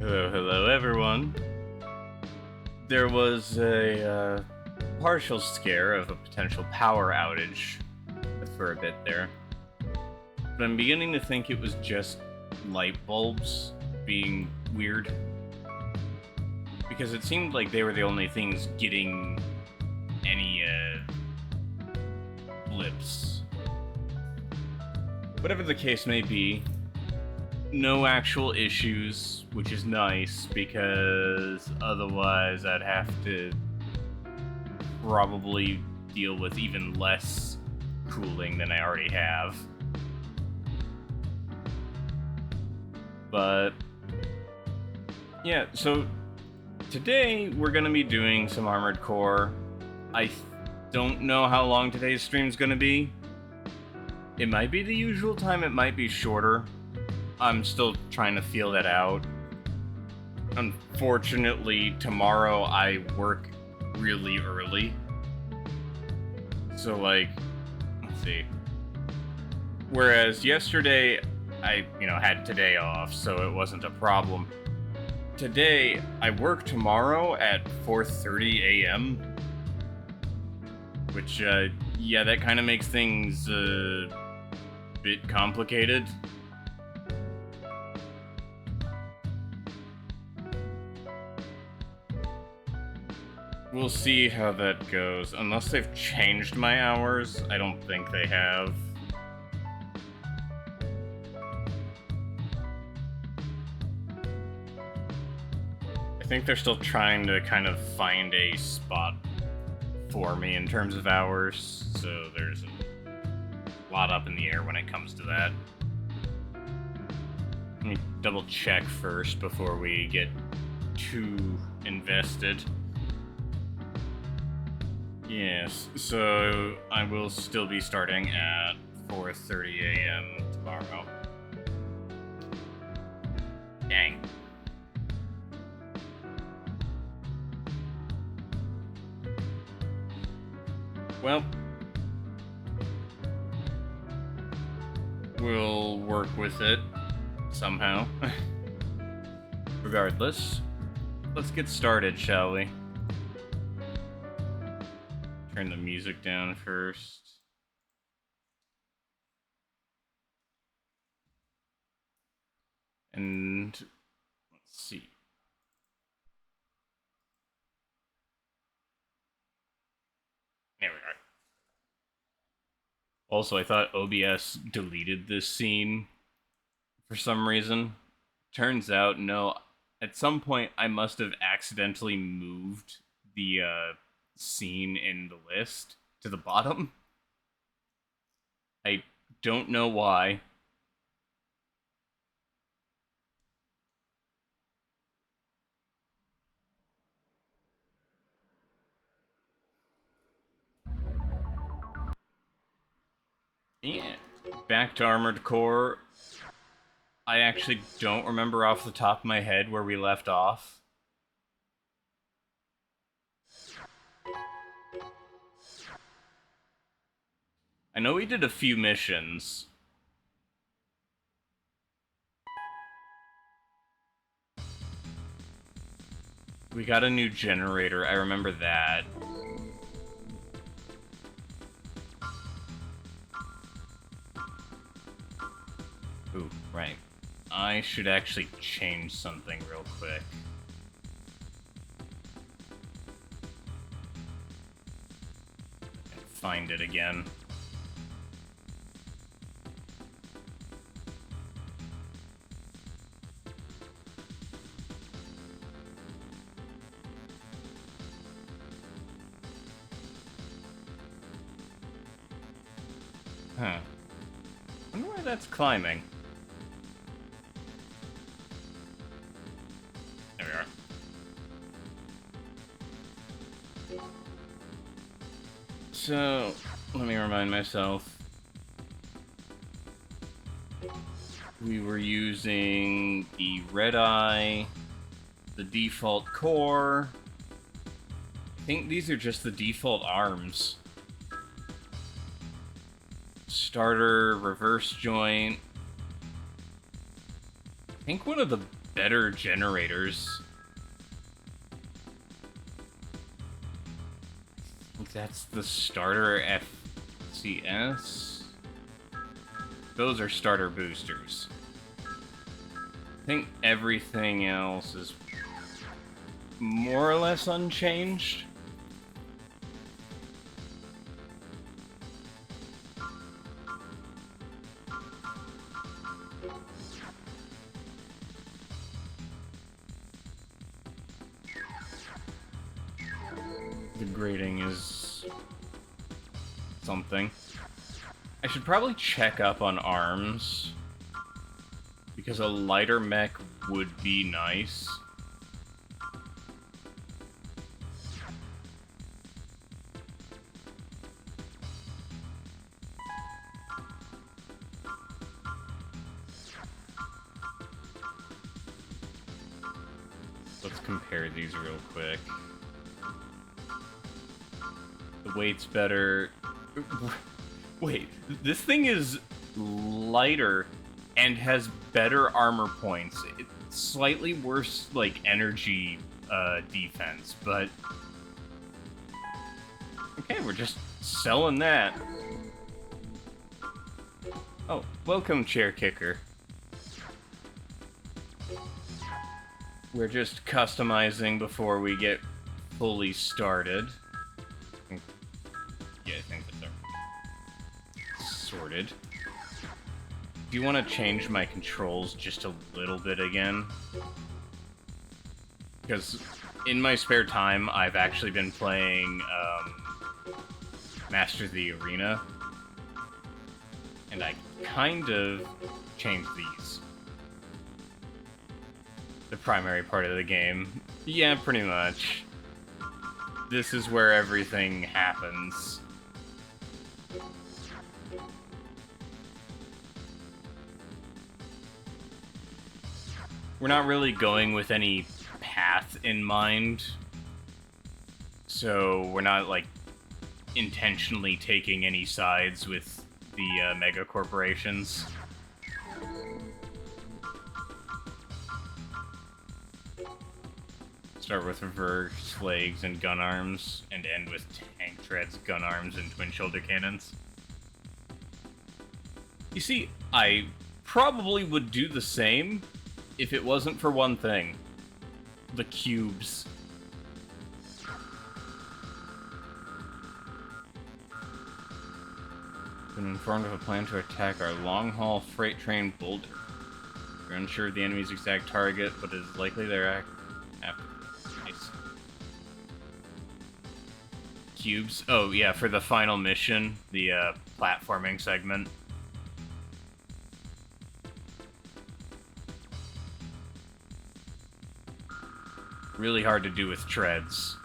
Hello, hello, everyone. There was a partial scare of a potential power outage for a bit there, but I'm beginning to think it was just light bulbs being weird, because it seemed like they were the only things getting any blips. Whatever the case may be, no actual issues, which is nice, because otherwise I'd have to probably deal with even less cooling than I already have. But yeah, so today we're gonna be doing some Armored Core. I don't know how long today's stream's gonna be. It might be the usual time, it might be shorter. I'm still trying to feel that out. Unfortunately, tomorrow I work really early. So, like, let's see. Whereas yesterday, I, had today off, so it wasn't a problem. Today, I work tomorrow at 4:30 a.m. Which, yeah, that kind of makes things a bit complicated. We'll see how that goes. Unless they've changed my hours, I don't think they have. I think they're still trying to kind of find a spot for me in terms of hours, so there's a lot up in the air when it comes to that. Let me double check first before we get too invested. Yes, so I will still be starting at 4:30 a.m. tomorrow. Dang. Well, we'll work with it somehow. Regardless, let's get started, shall we? Turn the music down first. And let's see. There we are. Also, I thought OBS deleted this scene for some reason. Turns out, no. At some point, I must have accidentally moved the scene in the list to the bottom. I don't know why. Yeah. Back to Armored Core. I actually don't remember off the top of my head where we left off. I know we did a few missions. We got a new generator, I remember that. Ooh, right. I should actually change something real quick. And find it again. Huh. I wonder why that's climbing. There we are. So, let me remind myself. We were using the red eye, the default core. I think these are just the default arms. Starter, reverse joint. I think one of the better generators. I think that's the starter FCS. Those are starter boosters. I think everything else is more or less unchanged. The grading is something. I should probably check up on arms, because a lighter mech would be nice. Let's compare these real quick. The weight's better. Wait, this thing is lighter and has better armor points. It's slightly worse, like, energy defense, but... Okay, we're just selling that. Oh, welcome, Chair Kicker. We're just customizing before we get fully started. Yeah, I think that's sorted. Do you want to change my controls just a little bit again? Because in my spare time, I've actually been playing Master of the Arena, and I kind of changed these. The primary part of the game. Yeah, pretty much. This is where everything happens. We're not really going with any path in mind, so we're not, like, intentionally taking any sides with the mega corporations. Start with reverse legs and gun arms, and end with tank treads, gun arms, and twin shoulder cannons. You see, I probably would do the same if it wasn't for one thing. The cubes. Been informed of a plan to attack our long-haul freight train Boulder. We're unsure of the enemy's exact target, but it is likely they're after. Nice. Cubes. Oh, yeah, for the final mission, the platforming segment. Really hard to do with treads.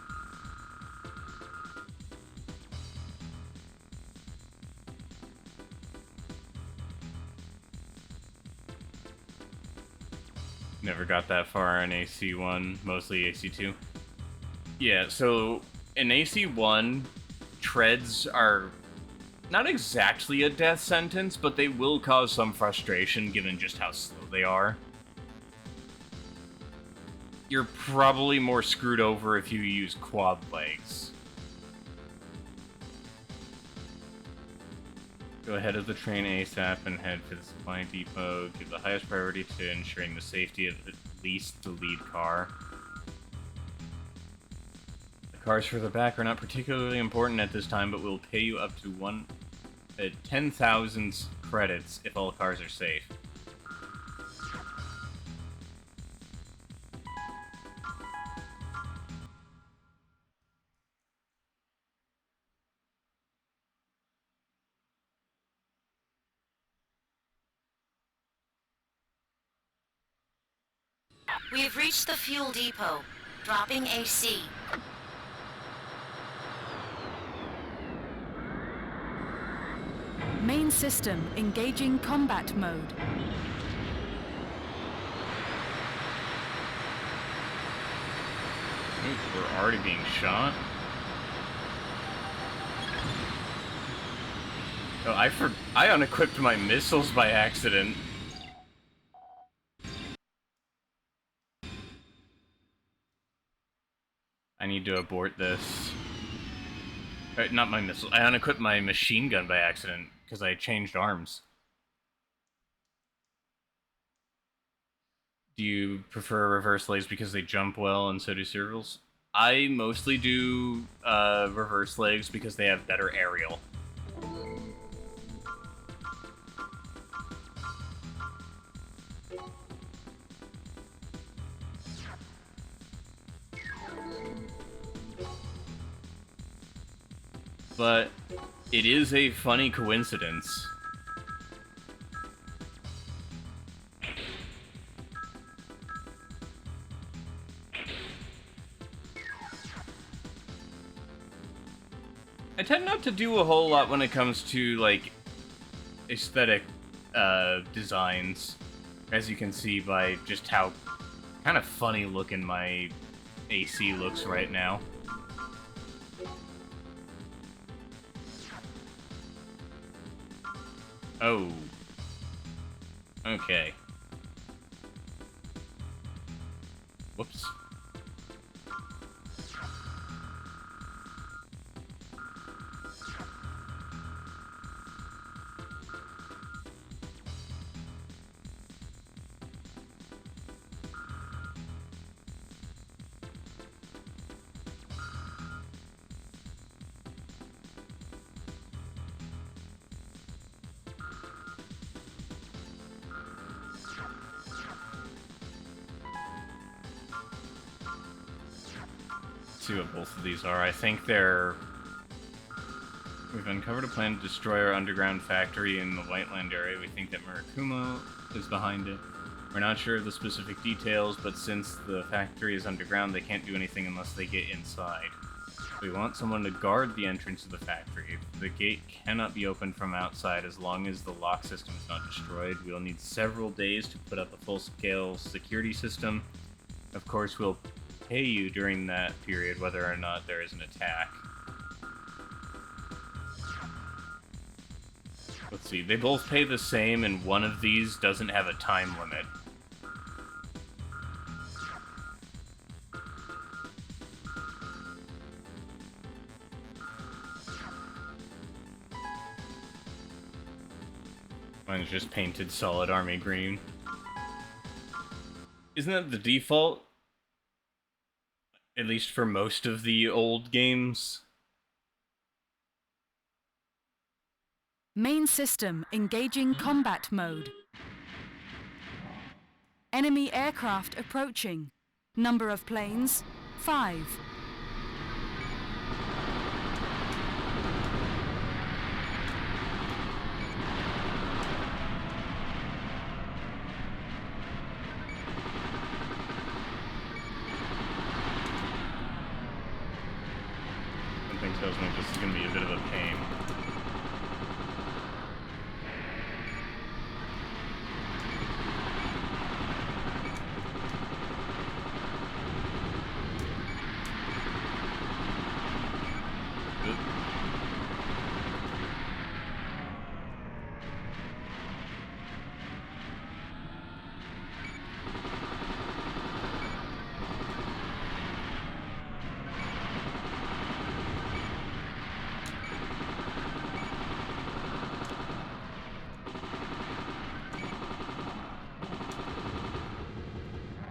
Never got that far in AC1, mostly AC2. Yeah, so in AC1, treads are not exactly a death sentence, but they will cause some frustration given just how slow they are. You're probably more screwed over if you use quad legs. Go ahead of the train ASAP and head for the supply depot. Give the highest priority to ensuring the safety of at least the lead car. The cars further back are not particularly important at this time, but will pay you up to 10,000 credits if all cars are safe. We have reached the fuel depot. Dropping AC. Main system engaging combat mode. Ooh, we're already being shot. Oh, I unequipped my missiles by accident. I need to abort this. Not my missile. I unequipped my machine gun by accident because I changed arms. Do you prefer reverse legs because they jump well and so do cereals? I mostly do reverse legs because they have better aerial. But it is a funny coincidence. I tend not to do a whole lot when it comes to, like, aesthetic designs, as you can see by just how kind of funny looking my AC looks right now. Oh. Okay. Whoops. See what both of these are. I think they're... We've uncovered a plan to destroy our underground factory in the Whiteland area. We think that Murakumo is behind it. We're not sure of the specific details, but since the factory is underground, they can't do anything unless they get inside. We want someone to guard the entrance to the factory. The gate cannot be opened from outside as long as the lock system is not destroyed. We'll need several days to put up a full-scale security system. Of course, we'll pay you during that period whether or not there is an attack. Let's see, they both pay the same, and one of these doesn't have a time limit. Mine's just painted solid army green. Isn't that the default? At least for most of the old games. Main system engaging combat mode. Enemy aircraft approaching. Number of planes, 5. Something tells me this is going to be a bit of a pain.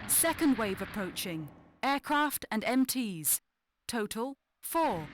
Second wave approaching. Aircraft and MTs. Total, 4.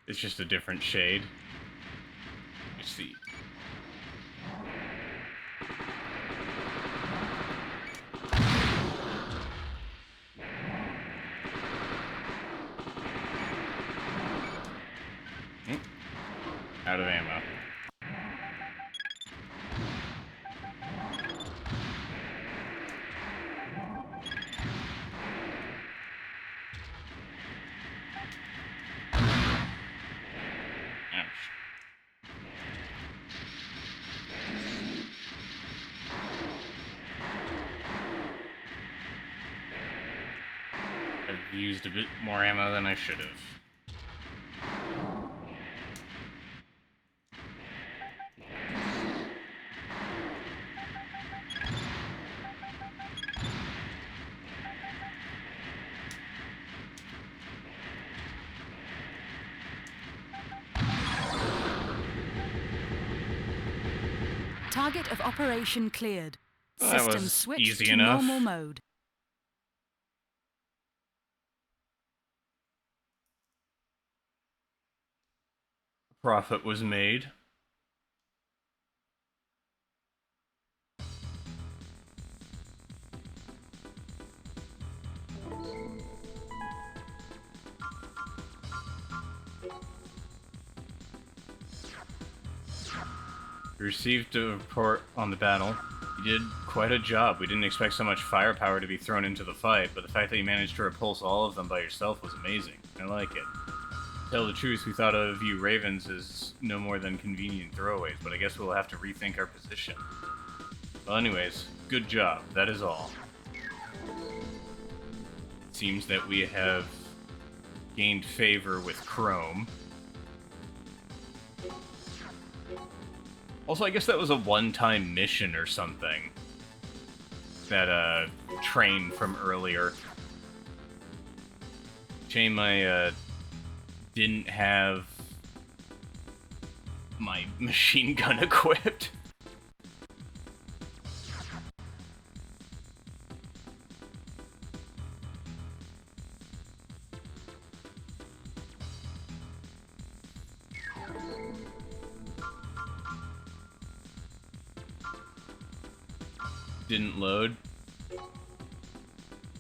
It's just a different shade. Let's see. Out of ammo. used a bit more ammo than I should have. Target of operation cleared. Well, that System was switched easy to enough. normal mode. Profit was made. We received a report on the battle. You did quite a job. We didn't expect so much firepower to be thrown into the fight, but the fact that you managed to repulse all of them by yourself was amazing. I like it. To tell the truth, we thought of you Ravens as no more than convenient throwaways, but I guess we'll have to rethink our position. Well, anyways, good job. That is all. It seems that we have gained favor with Chrome. Also, I guess that was a one-time mission or something. That, train from earlier. Shame I, didn't have my machine gun equipped. Didn't load.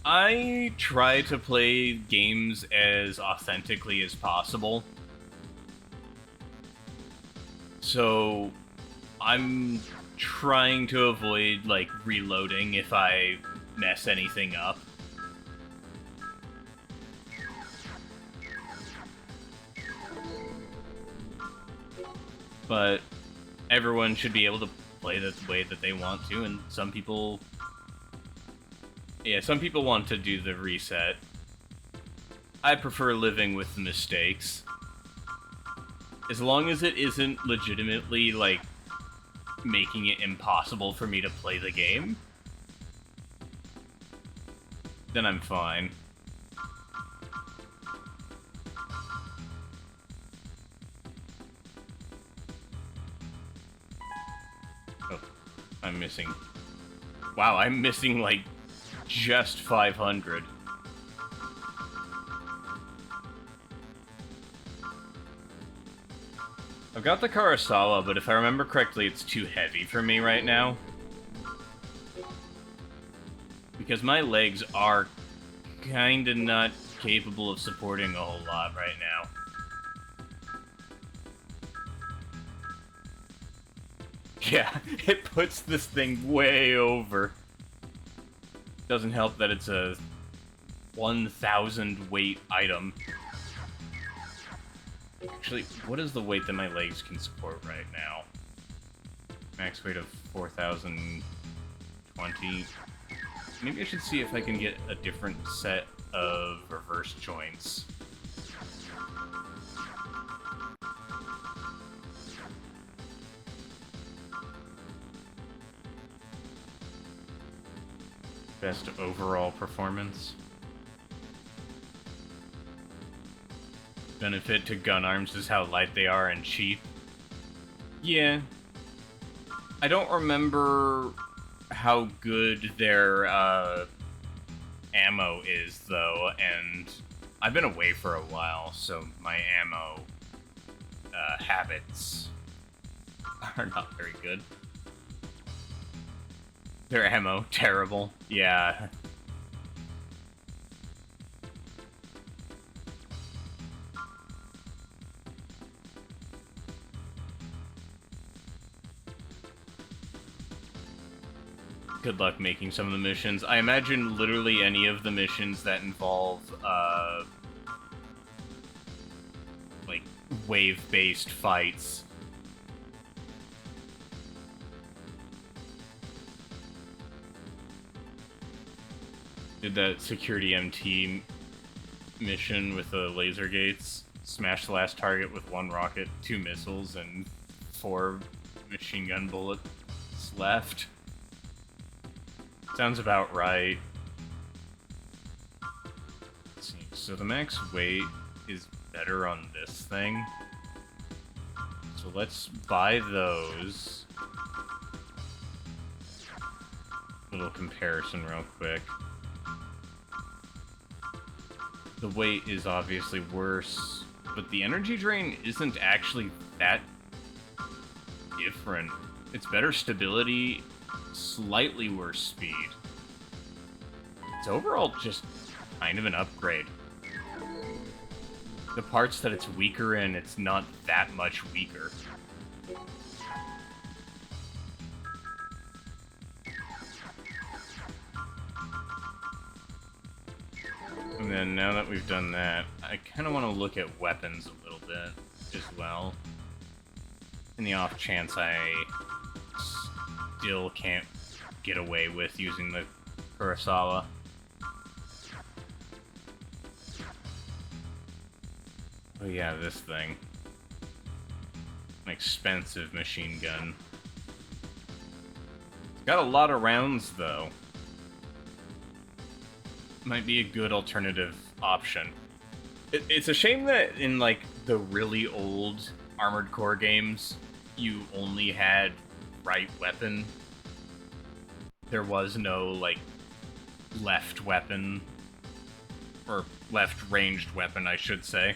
I try to play games as authentically as possible. So I'm trying to avoid, like, reloading if I mess anything up. But everyone should be able to play the way that they want to, and some people... Yeah, some people want to do the reset. I prefer living with the mistakes. As long as it isn't legitimately, like, making it impossible for me to play the game, then I'm fine. Oh, I'm missing... Wow, I'm missing, like, just 500. I've got the Kurosawa, but if I remember correctly, it's too heavy for me right now. Because my legs are kinda not capable of supporting a whole lot right now. Yeah, it puts this thing way over. Doesn't help that it's a 1,000 weight item. Actually, what is the weight that my legs can support right now? Max weight of 4,020. Maybe I should see if I can get a different set of reverse joints. Best overall performance. Benefit to gun arms is how light they are and cheap. Yeah. I don't remember how good their ammo is, though, and I've been away for a while, so my ammo habits are not very good. Their ammo, terrible. Yeah. Good luck making some of the missions. I imagine literally any of the missions that involve, like, wave-based fights. Did that security MT mission with the laser gates. Smash the last target with 1 rocket, 2 missiles, and 4 machine gun bullets left. Sounds about right. Let's see. So the max weight is better on this thing. So let's buy those. Little comparison real quick. The weight is obviously worse, but the energy drain isn't actually that different. It's better stability, slightly worse speed. It's overall just kind of an upgrade. The parts that it's weaker in, it's not that much weaker. And then now that we've done that, I kind of want to look at weapons a little bit as well. In the off chance I still can't get away with using the Kurosawa. Oh yeah, this thing. An expensive machine gun. It's got a lot of rounds, though. Might be a good alternative option. It's a shame that in, like, the really old Armored Core games, you only had right weapon. There was no, like, left weapon. Or left ranged weapon, I should say.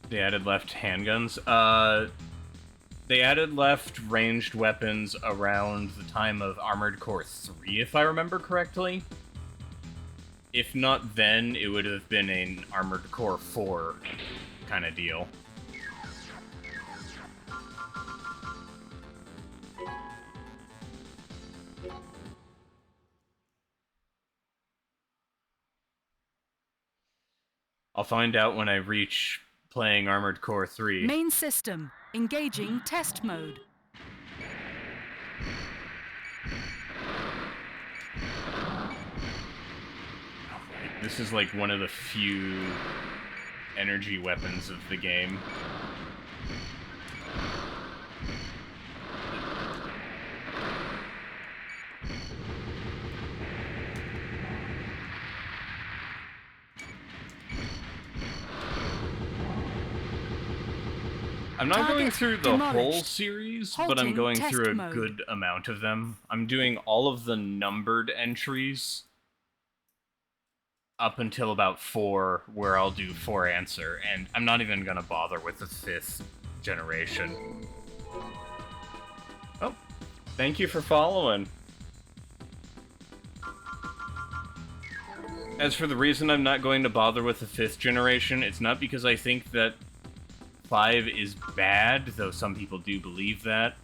They added left handguns. They added left ranged weapons around the time of Armored Core 3, if I remember correctly. If not then, it would have been an Armored Core 4 kind of deal. I'll find out when I reach playing Armored Core 3. Main system. Engaging test mode. This is like one of the few energy weapons of the game. I'm not going through the whole series, but I'm going through a good amount of them. I'm doing all of the numbered entries up until about 4, where I'll do 4 answer, and I'm not even gonna bother with the 5th generation. Oh, thank you for following. As for the reason I'm not going to bother with the 5th generation, it's not because I think that 5 is bad, though some people do believe that.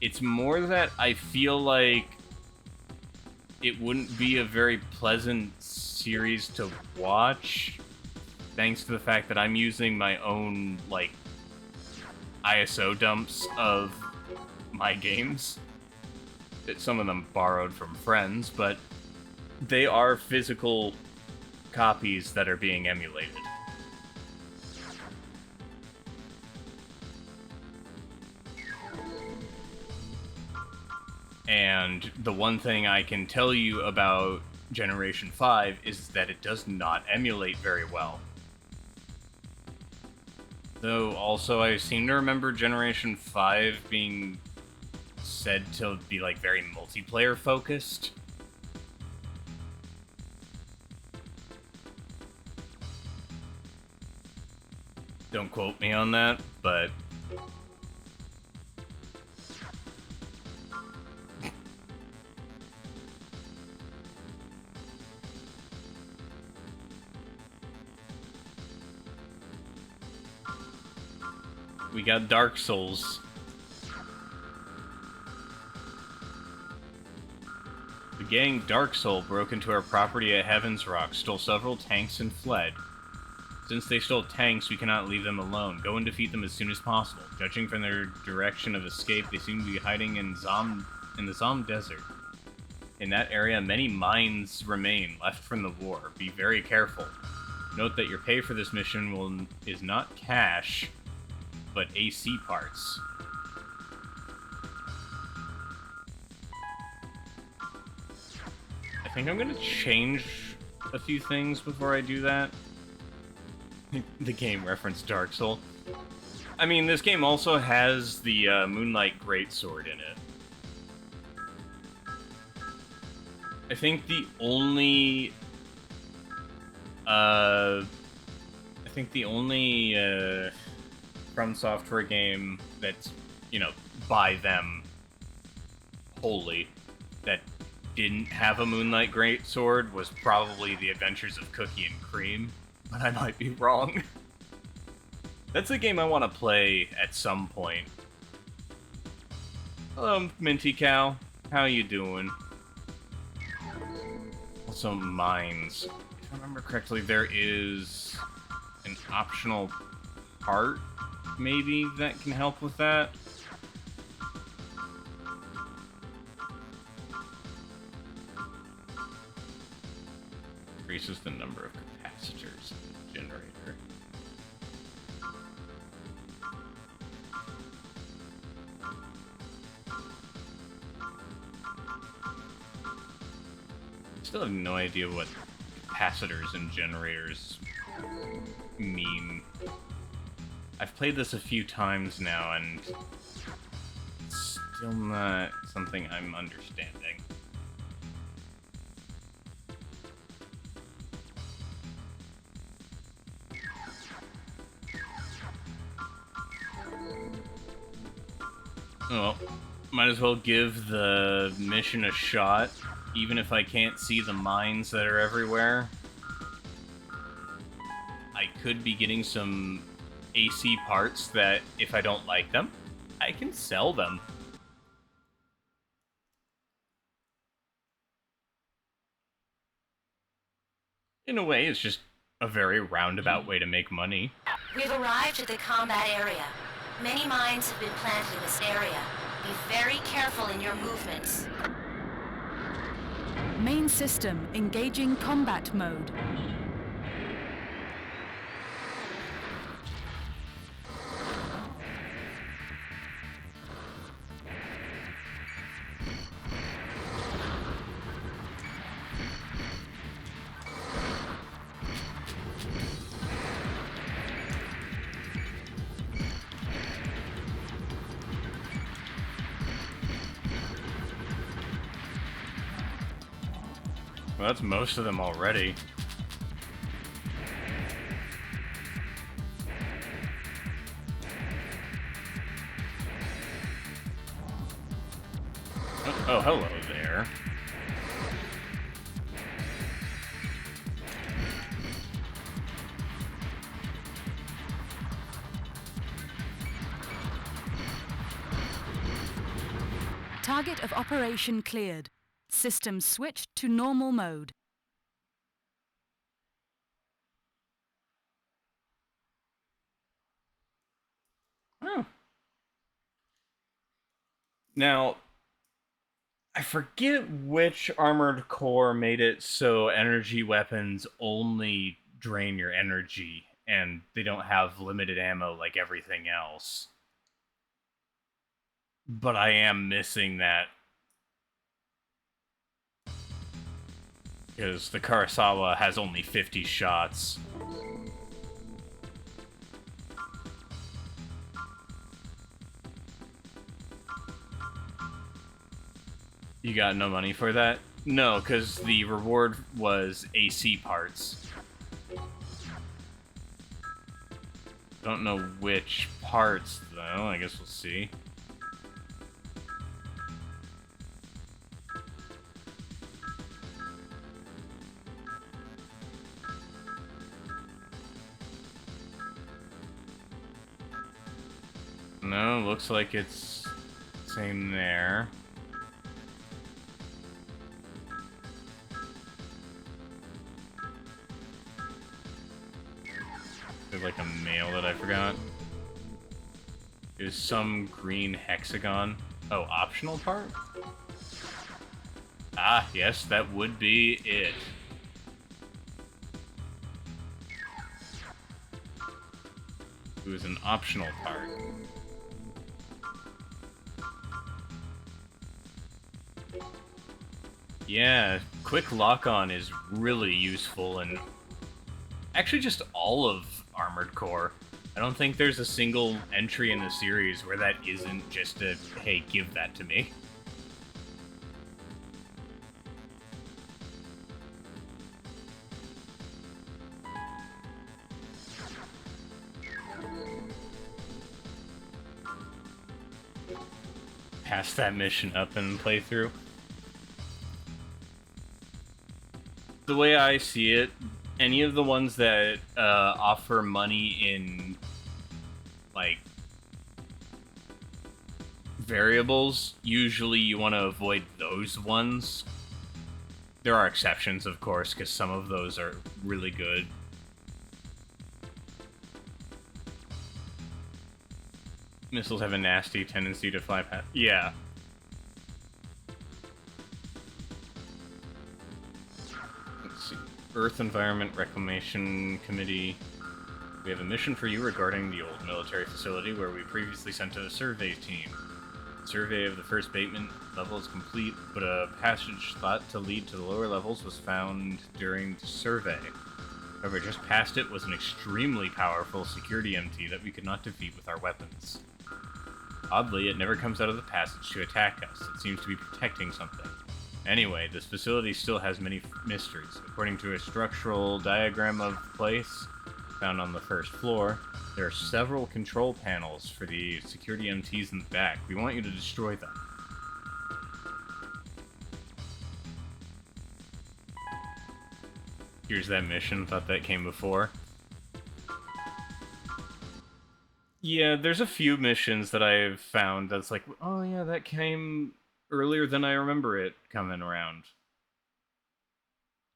It's more that I feel like it wouldn't be a very pleasant series to watch, thanks to the fact that I'm using my own, like, ISO dumps of my games. Some of them borrowed from friends, but they are physical copies that are being emulated. And the one thing I can tell you about Generation 5 is that it does not emulate very well. Though, also, I seem to remember Generation 5 being said to be, like, very multiplayer-focused. Don't quote me on that, but we got Dark Souls. The gang Dark Soul broke into our property at Heaven's Rock, stole several tanks, and fled. Since they stole tanks, we cannot leave them alone. Go and defeat them as soon as possible. Judging from their direction of escape, they seem to be hiding in the Zom Desert. In that area, many mines remain left from the war. Be very careful. Note that your pay for this mission is not cash, but AC parts. I think I'm gonna change a few things before I do that. The game referenced Dark Soul. I mean, this game also has the Moonlight Greatsword in it. I think the only From Software game that's, you know, by them wholly that didn't have a Moonlight Greatsword was probably The Adventures of Cookie and Cream, but I might be wrong. That's a game I want to play at some point. Hello, Minty Cow. How you doing? Also, mines. If I remember correctly, there is an optional part, maybe, that can help with that. Increases the number of capacitors in the generator. Still have no idea what capacitors and generators mean. I've played this a few times now, and it's still not something I'm understanding. Well, might as well give the mission a shot, even if I can't see the mines that are everywhere. I could be getting some AC parts that, if I don't like them, I can sell them. In a way, it's just a very roundabout way to make money. We've arrived at the combat area. Many mines have been planted in this area. Be very careful in your movements. Main system engaging combat mode. Well, that's most of them already. Oh, hello there. Target of operation cleared. System switched to normal mode. Oh. Now, I forget which Armored Core made it so energy weapons only drain your energy and they don't have limited ammo like everything else. But I am missing that. Because the Kurosawa has only 50 shots. You got no money for that? No, because the reward was AC parts. Don't know which parts, though. I guess we'll see. No, looks like it's same there. There's like a mail that I forgot. There's some green hexagon. Oh, optional part? Ah, yes, that would be it. It was an optional part. Yeah, quick lock-on is really useful in actually just all of Armored Core. I don't think there's a single entry in the series where that isn't just a, hey, give that to me. Pass that mission up and play through. The way I see it, any of the ones that offer money in, like, variables, usually you want to avoid those ones. There are exceptions, of course, because some of those are really good. Missiles have a nasty tendency to fly past. Yeah. Let's see. Earth Environment Reclamation Committee. We have a mission for you regarding the old military facility where we previously sent a survey team. The survey of the first basement level is complete, but a passage thought to lead to the lower levels was found during the survey. However, just past it was an extremely powerful security MT that we could not defeat with our weapons. Oddly, it never comes out of the passage to attack us. It seems to be protecting something. Anyway, this facility still has many mysteries. According to a structural diagram of the place found on the first floor, there are several control panels for the security MTs in the back. We want you to destroy them. Here's that mission. Thought that came before. Yeah, there's a few missions that I've found that's like, oh yeah, that came earlier than I remember it coming around.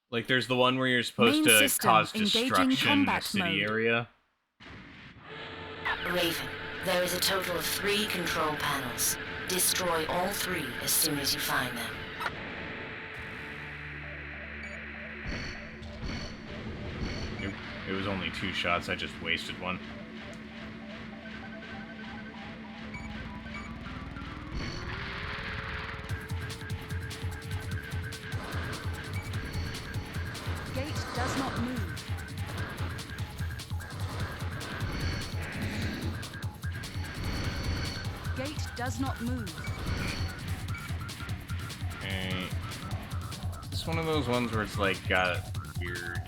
Like, there's the one where you're supposed Main to system cause engaging destruction in a combat city mode. area. Raven, there is a total of 3 control panels. Destroy all 3 as soon as you find them. It was only 2 shots, I just wasted one. Gate does not move. Gate does not move. Okay. It's one of those ones where it's like got weird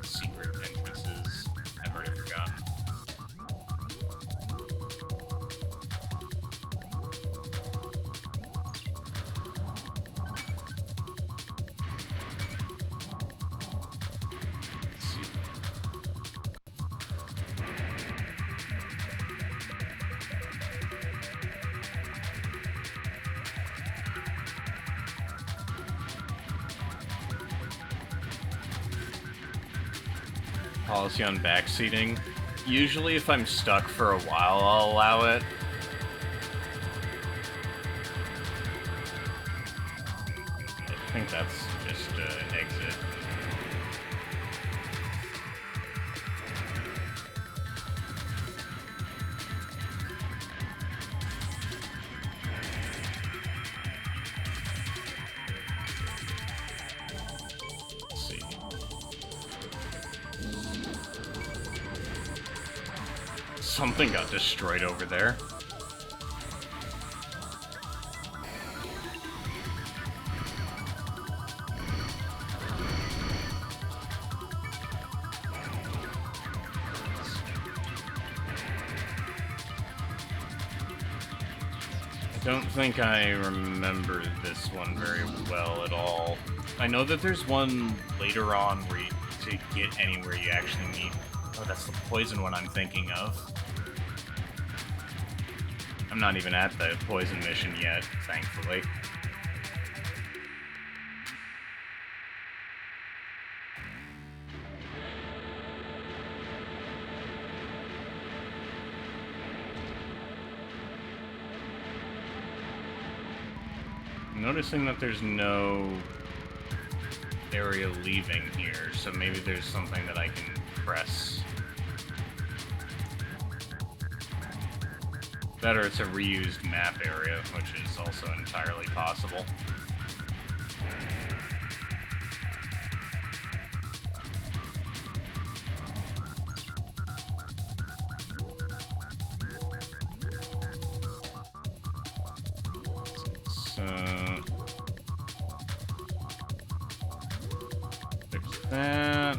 secret entrances. I've already forgotten. Let's see. Policy on backseating. Usually if I'm stuck for a while, I'll allow it. I think that's just exit. Let's see. Something got destroyed over there. I don't think I remember this one very well at all. I know that there's one later on where you, to get anywhere you actually need... Oh, that's the poison one I'm thinking of. I'm not even at the poison mission yet, thankfully. I'm noticing that there's no area leaving here, so maybe there's something that I can press. Better, it's a reused map area, which is also entirely possible. Fix that.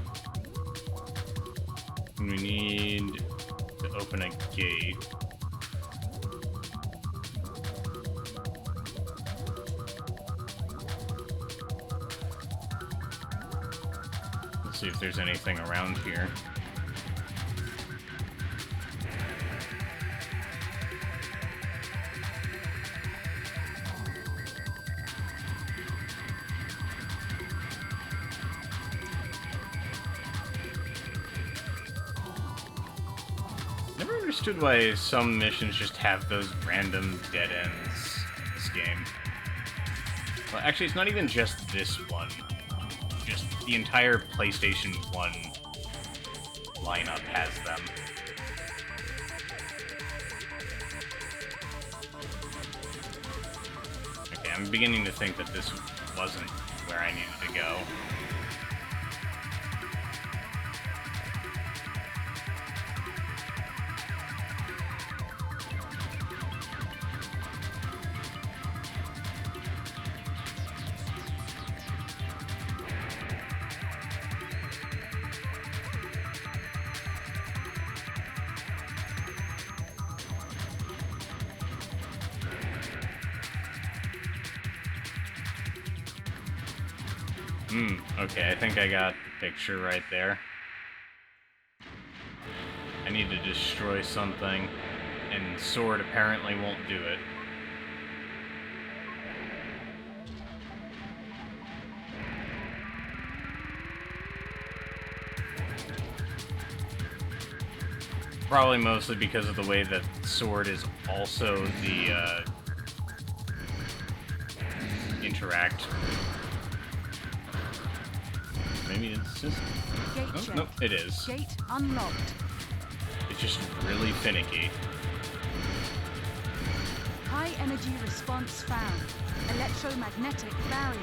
And we need to open a gate. Let's see if there's anything around here. Never understood why some missions just have those random dead ends in this game. Well, actually, it's not even just this one. Just the entire PlayStation 1 lineup has them. Okay, I'm beginning to think that this wasn't where I needed to go. Okay, I think I got the picture right there. I need to destroy something, and sword apparently won't do it. Probably mostly because of the way that sword is also the, interact. Maybe it's just... Gate Oh, check. nope, it is. Gate unlocked. It's just really finicky. High energy response found. Electromagnetic barrier.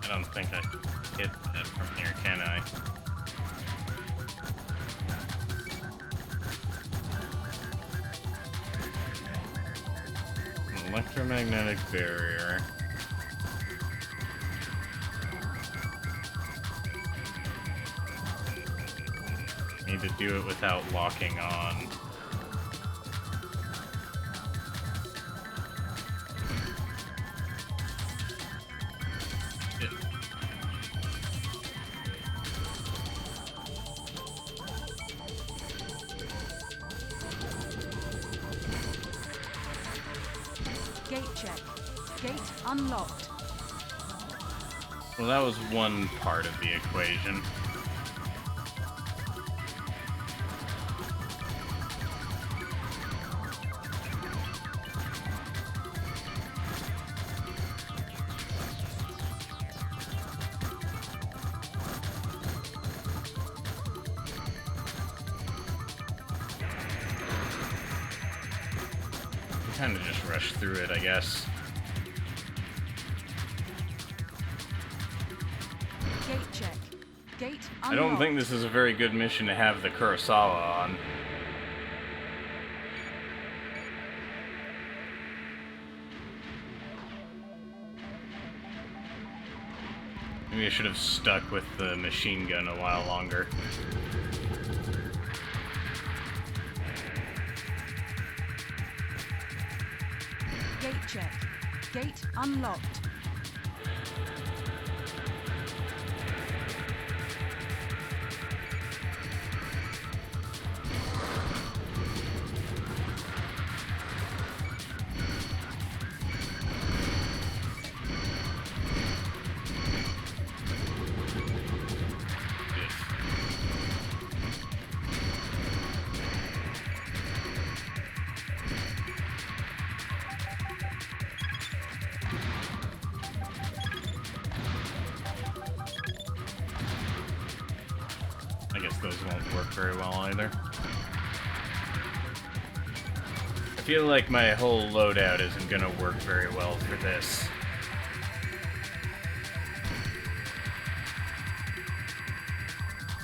I don't think I can hit that from here, can I? An electromagnetic barrier. Need to do it without locking on. Gate check. Gate unlocked. Well, that was one part of the equation. Kind of just rush through it, I guess. Gate check. Gate unlocked. I don't think this is a very good mission to have the Kurosawa on. Maybe I should have stuck with the machine gun a while longer. Gate check. Gate unlocked. those won't work very well either. I feel like my whole loadout isn't gonna work very well for this.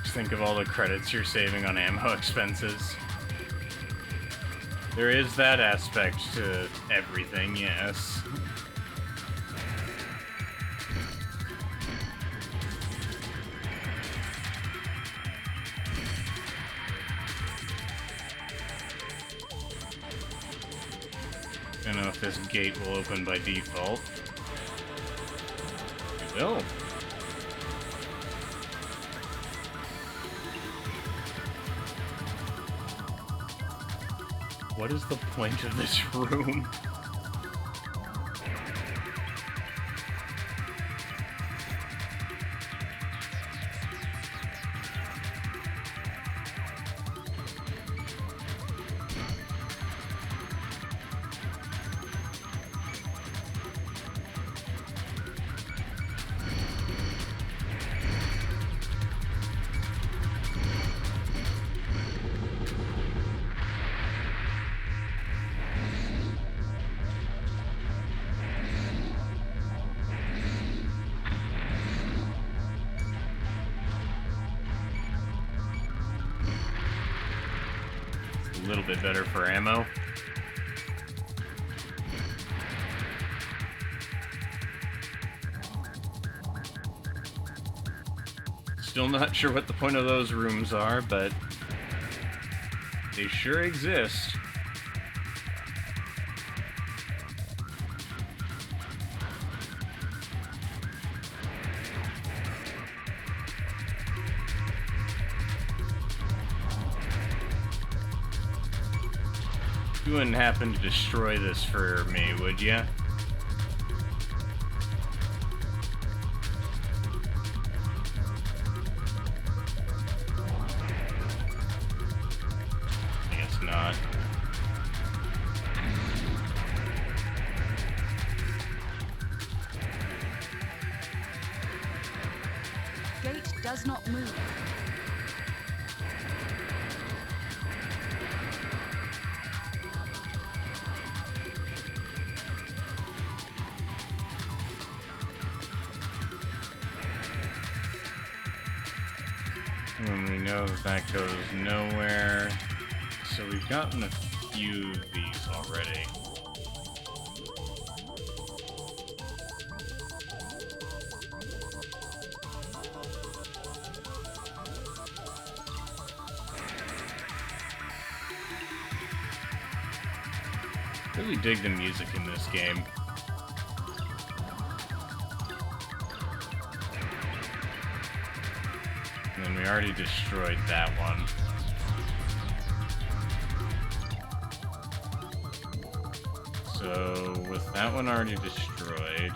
Just think of all the credits you're saving on ammo expenses. There is that aspect to everything, yes. I don't know if this gate will open by default. It will. What is the point of this room? A little bit better for ammo. Still not sure what the point of those rooms are, but they sure exist. You wouldn't happen to destroy this for me, would ya? I guess not. Gate does not move. And we know that goes nowhere. So we've gotten a few of these already. Really dig the music in this game. And then we already destroyed that one. So with that one already destroyed,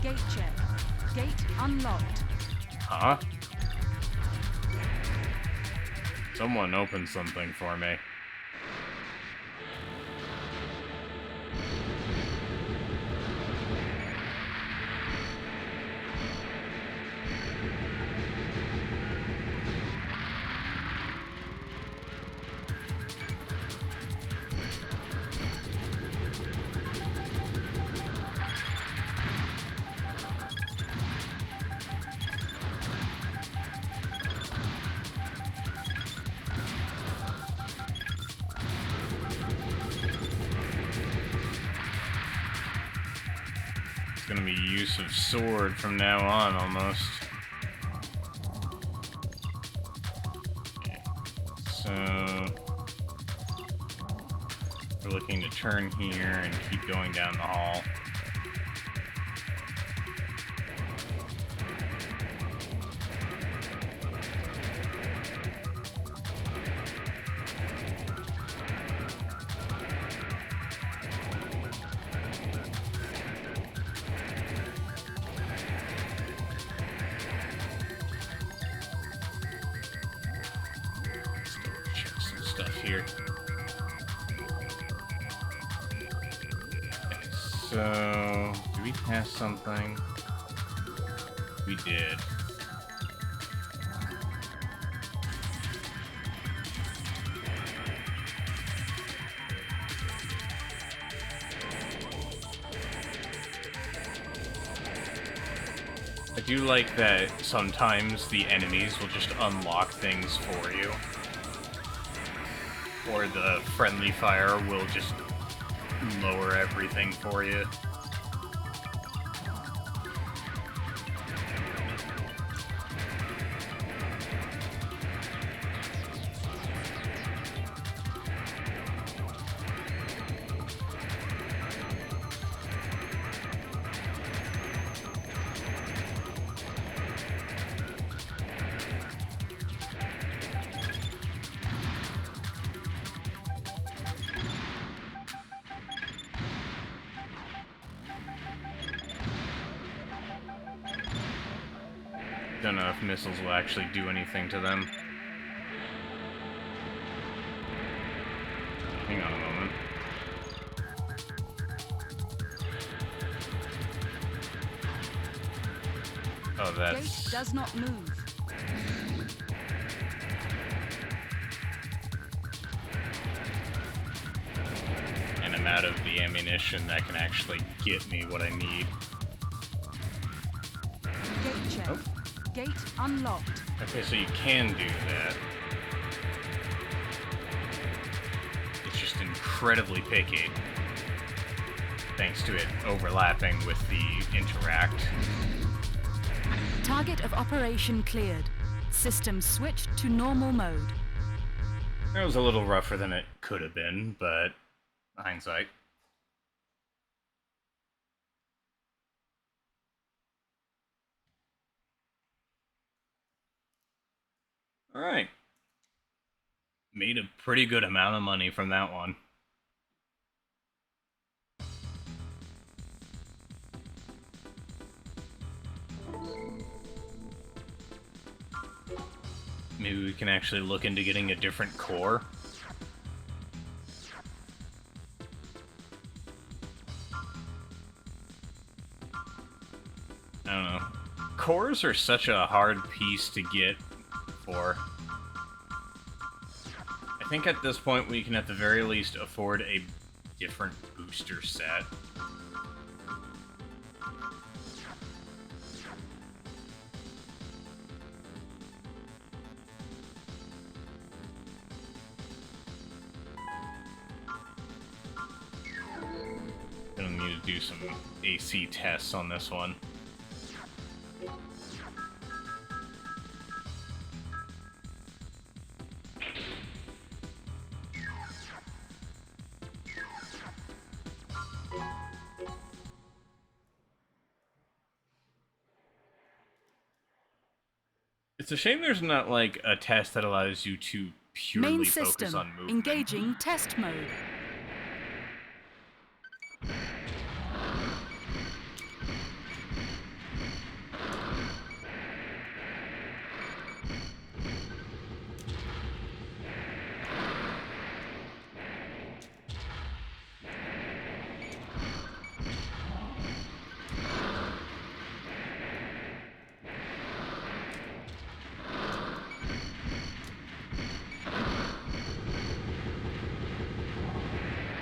Gate check. Gate unlocked. huh? Someone opened something for me. It's gonna be use of sword from now on, almost. Okay. So we're looking to turn here and keep going down the hall. Check some stuff here. Okay, so do we pass something? We did. I do like that sometimes the enemies will just unlock things for you. Or the friendly fire will just lower everything for you. Don't know if missiles will actually do anything to them. Hang on a moment. Oh, that's... Gate does not move. And I'm out of the ammunition that can actually get me what I need. Gate check. Oh. Gate unlocked. Okay, so you can do that. It's just incredibly picky. Thanks to it overlapping with the interact. Target of operation cleared. System switched to normal mode. That was a little rougher than it could have been, but hindsight. Alright. Made a pretty good amount of money from that one. Maybe we can actually look into getting a different core. I don't know. Cores are such a hard piece to get for. I think at this point we can at the very least afford a different booster set. Gonna need to do some AC tests on this one. It's a shame there's not, like, a test that allows you to purely Main focus system on movement. engaging test mode.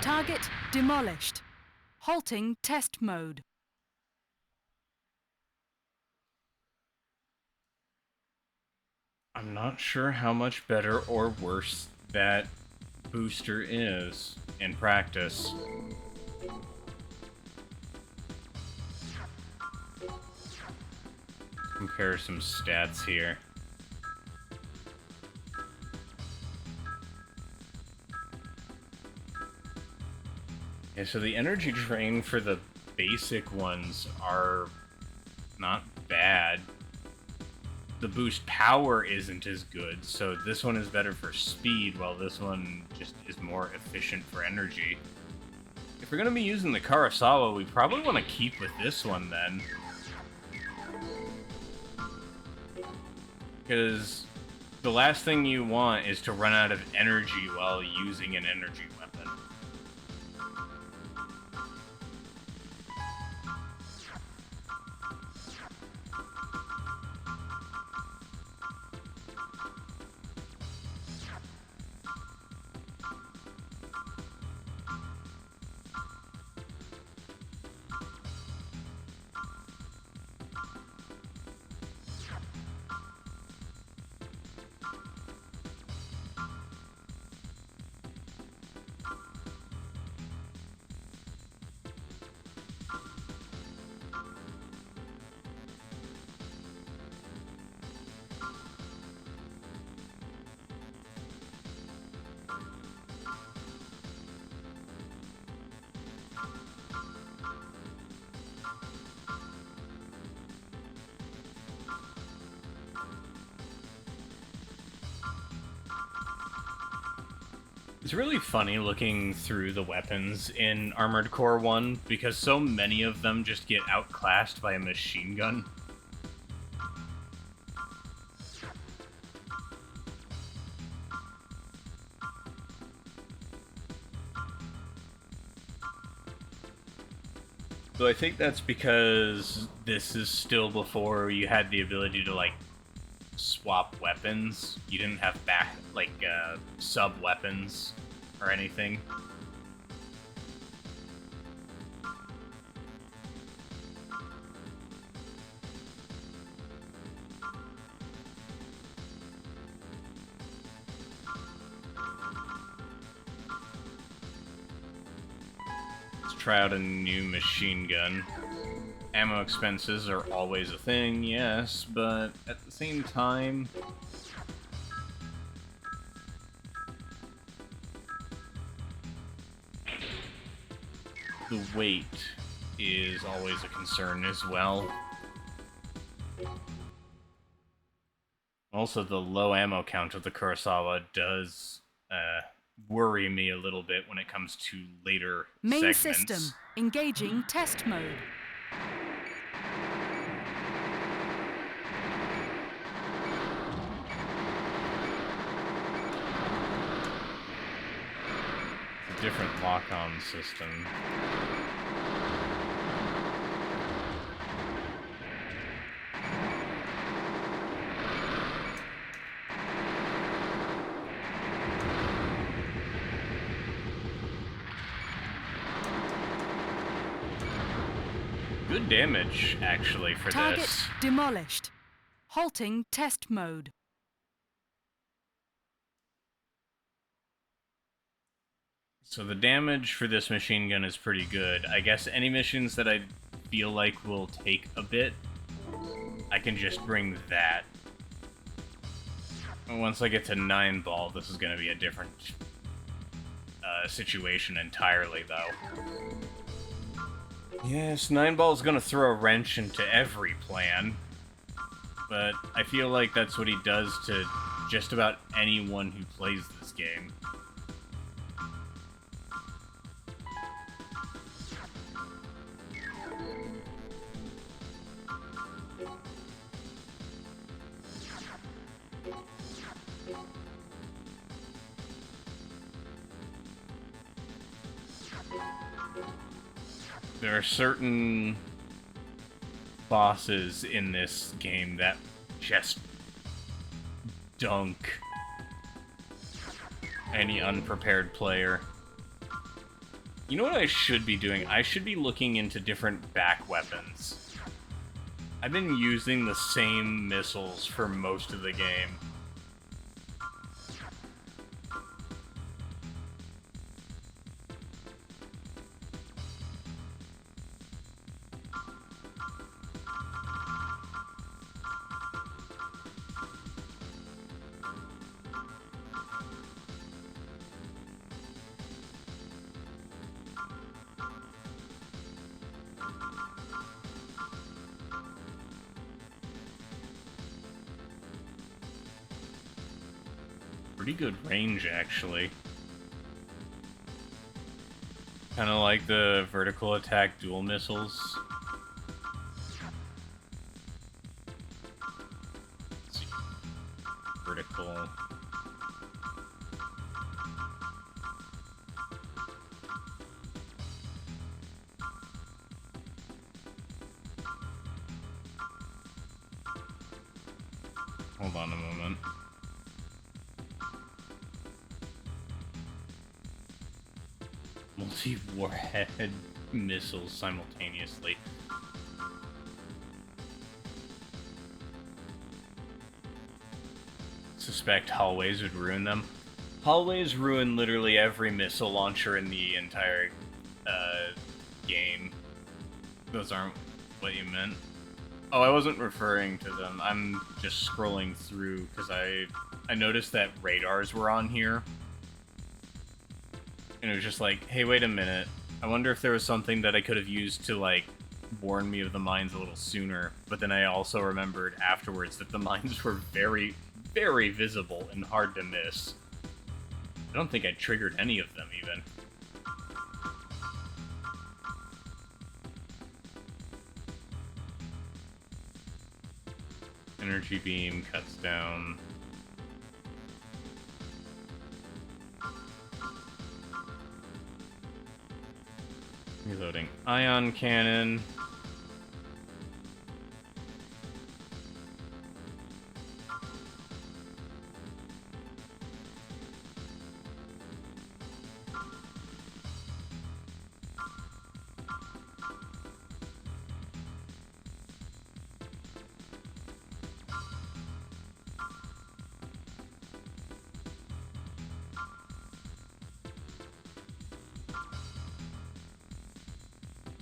Target demolished. Halting test mode. I'm not sure how much better or worse that booster is in practice. Compare some stats here. Yeah, so the energy drain for the basic ones are not bad. The boost power isn't as good, so this one is better for speed, while this one just is more efficient for energy. If we're going to be using the Kurosawa, we probably want to keep with this one then. Because the last thing you want is to run out of energy while using an energy weapon. It's really funny looking through the weapons in Armored Core 1 because so many of them just get outclassed by a machine gun. So I think that's because this is still before you had the ability to, like, swap weapons. You didn't have sub weapons or anything. Let's try out a new machine gun. Ammo expenses are always a thing, yes, but at the same time, the weight is always a concern as well. Also, the low ammo count of the Kurosawa does worry me a little bit when it comes to later Main segments. system. Engaging test mode. It's a different lock-on system. Good damage, actually, for Target this. demolished. Halting test mode. So the damage for this machine gun is pretty good. I guess any missions that I feel like will take a bit, I can just bring that. Once I get to 9-ball, this is going to be a different situation entirely, though. Yes, 9-ball is going to throw a wrench into every plan, but I feel like that's what he does to just about anyone who plays this game. There are certain bosses in this game that just dunk any unprepared player. You know what I should be doing? I should be looking into different back weapons. I've been using the same missiles for most of the game. Pretty good range, actually. Kind of like the vertical attack dual missiles. Let's see. Vertical. Hold on a moment. Multi-warhead missiles simultaneously. Suspect hallways would ruin them. Hallways ruin literally every missile launcher in the entire game. Those aren't what you meant. Oh, I wasn't referring to them. I'm just scrolling through because I noticed that radars were on here. And it was just like, hey, wait a minute. I wonder if there was something that I could have used to, like, warn me of the mines a little sooner. But then I also remembered afterwards that the mines were very, very visible and hard to miss. I don't think I triggered any of them, even. Energy beam cuts down. Reloading. Ion cannon.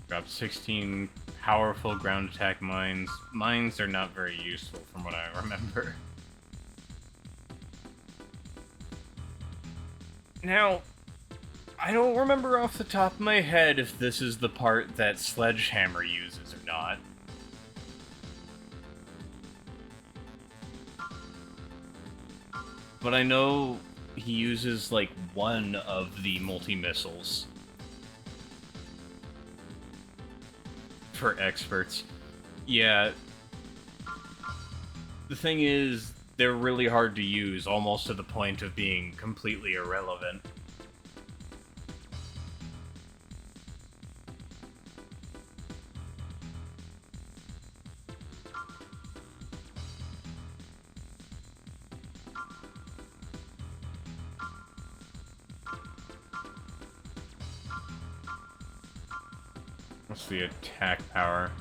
Drop 16 powerful ground attack mines. Mines are not very useful from what I remember. Now, I don't remember off the top of my head if this is the part that Sledgehammer uses or not. But I know he uses, like, one of the multi-missiles. For experts. Yeah. The thing is, they're really hard to use, almost to the point of being completely irrelevant. What's the attack power?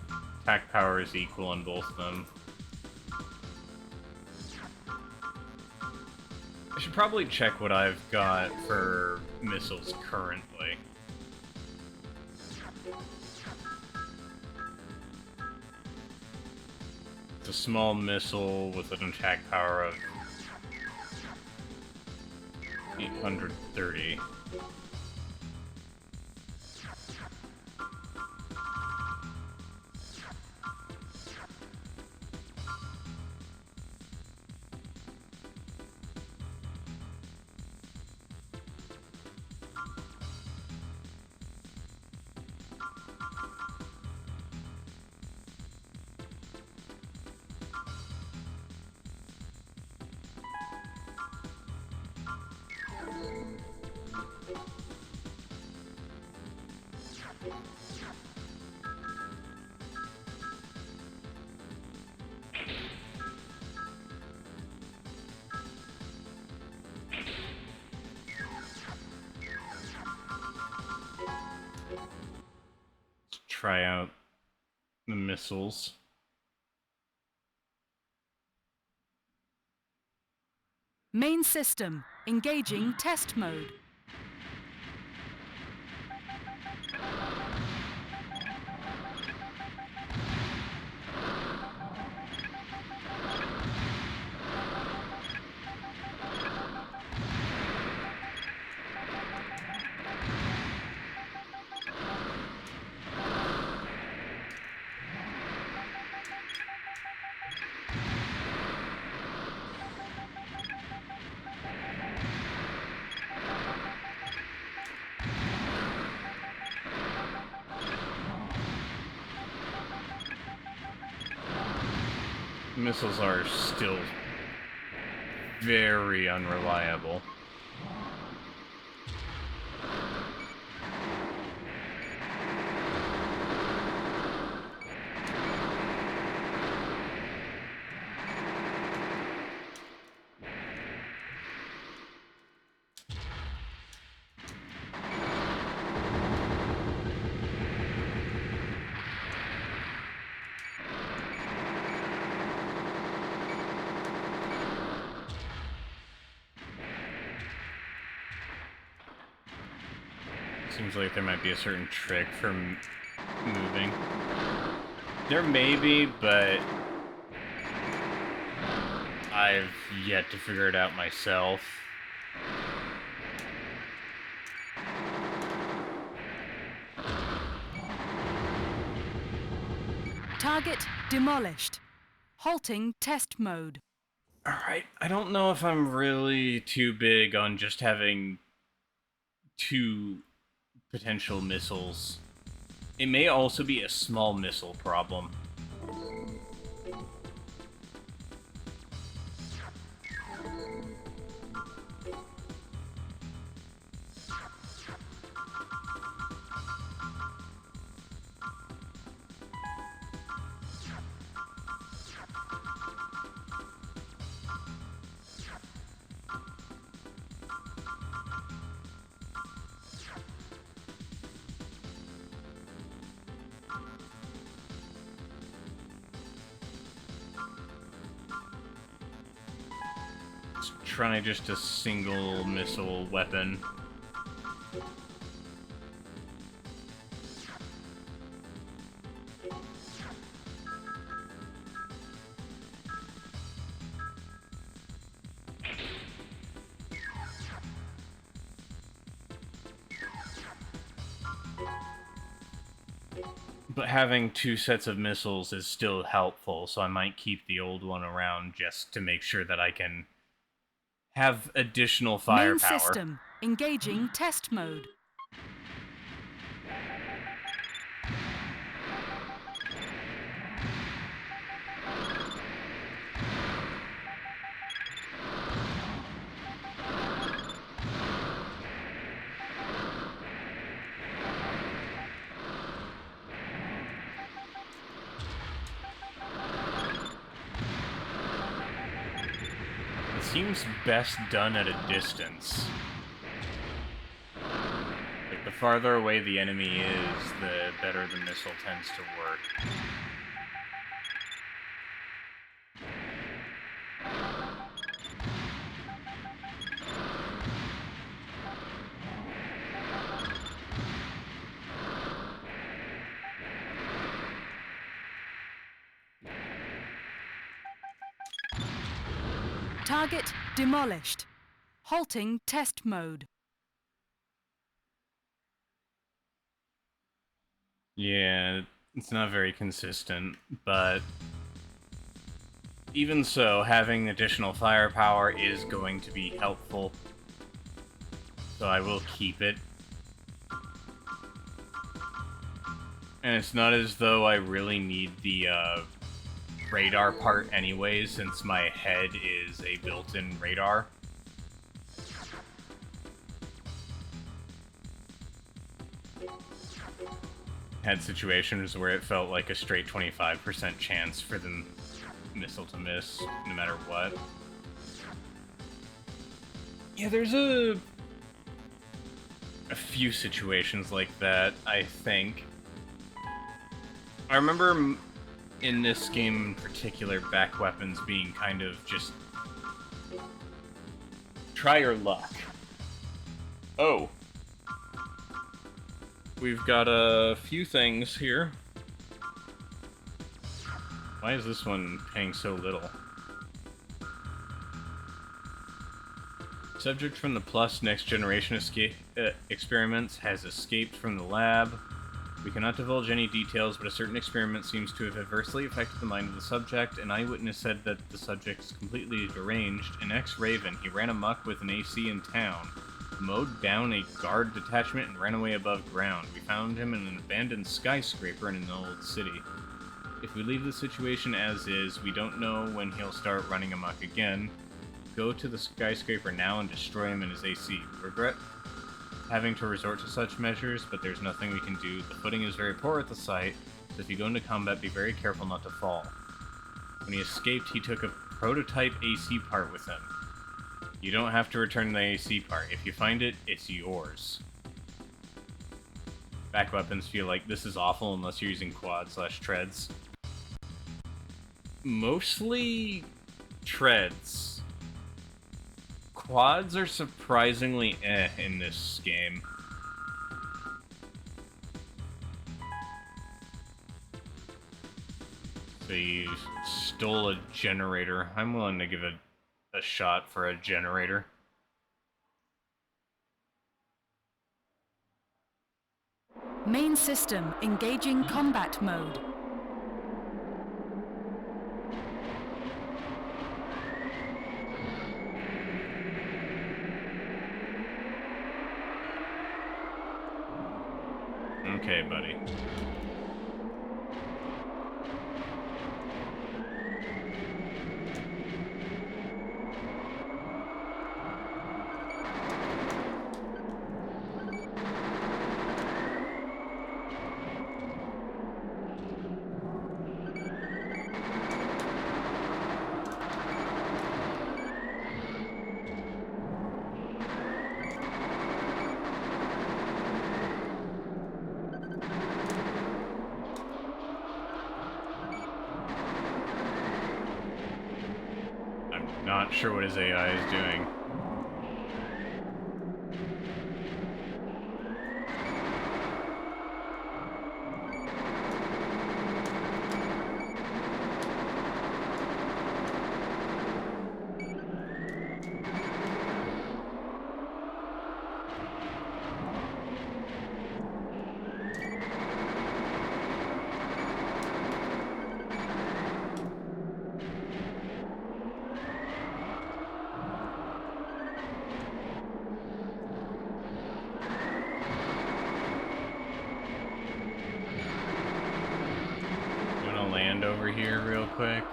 Attack power is equal in both of them. I should probably check what I've got for missiles currently. It's a small missile with an attack power of 830. Try out the missiles. Main system, engaging test mode. Missiles are still very unreliable. Seems like there might be a certain trick for moving. There may be, but I've yet to figure it out myself. Target demolished. Halting test mode. Alright, I don't know if I'm really too big on just having two potential missiles. It may also be a small missile problem. Trying just a single missile weapon. But having two sets of missiles is still helpful, so I might keep the old one around just to make sure that I can have additional Main firepower. system engaging test mode. It seems best done at a distance. Like, the farther away the enemy is, the better the missile tends to work. Target demolished. Halting test mode. Yeah, it's not very consistent, but even so, having additional firepower is going to be helpful, so I will keep it. And it's not as though I really need the radar part anyway, since my head is a built-in radar. Had situations where it felt like a straight 25% chance for the missile to miss, no matter what. Yeah, there's a few situations like that, I think. I remember in this game in particular, back weapons being kind of just try your luck. Oh. We've got a few things here. Why is this one paying so little? Subject from the Plus Next Generation experiments has escaped from the lab. We cannot divulge any details, but a certain experiment seems to have adversely affected the mind of the subject. An eyewitness said that the subject is completely deranged. An ex-Raven, he ran amok with an AC in town, mowed down a guard detachment, and ran away above ground. We found him in an abandoned skyscraper in an old city. If we leave the situation as is, we don't know when he'll start running amok again. Go to the skyscraper now and destroy him in his AC. Regret having to resort to such measures, but there's nothing we can do. The footing is very poor at the site, so if you go into combat, be very careful not to fall. When he escaped, he took a prototype AC part with him. You don't have to return the AC part. If you find it, it's yours. Back weapons feel like this is awful unless you're using quad/treads. Mostly treads. Quads are surprisingly in this game. So you stole a generator. I'm willing to give a shot for a generator. Main system engaging combat mode. Okay, buddy. I'm not sure what his AI is doing. You wanna land over here real quick?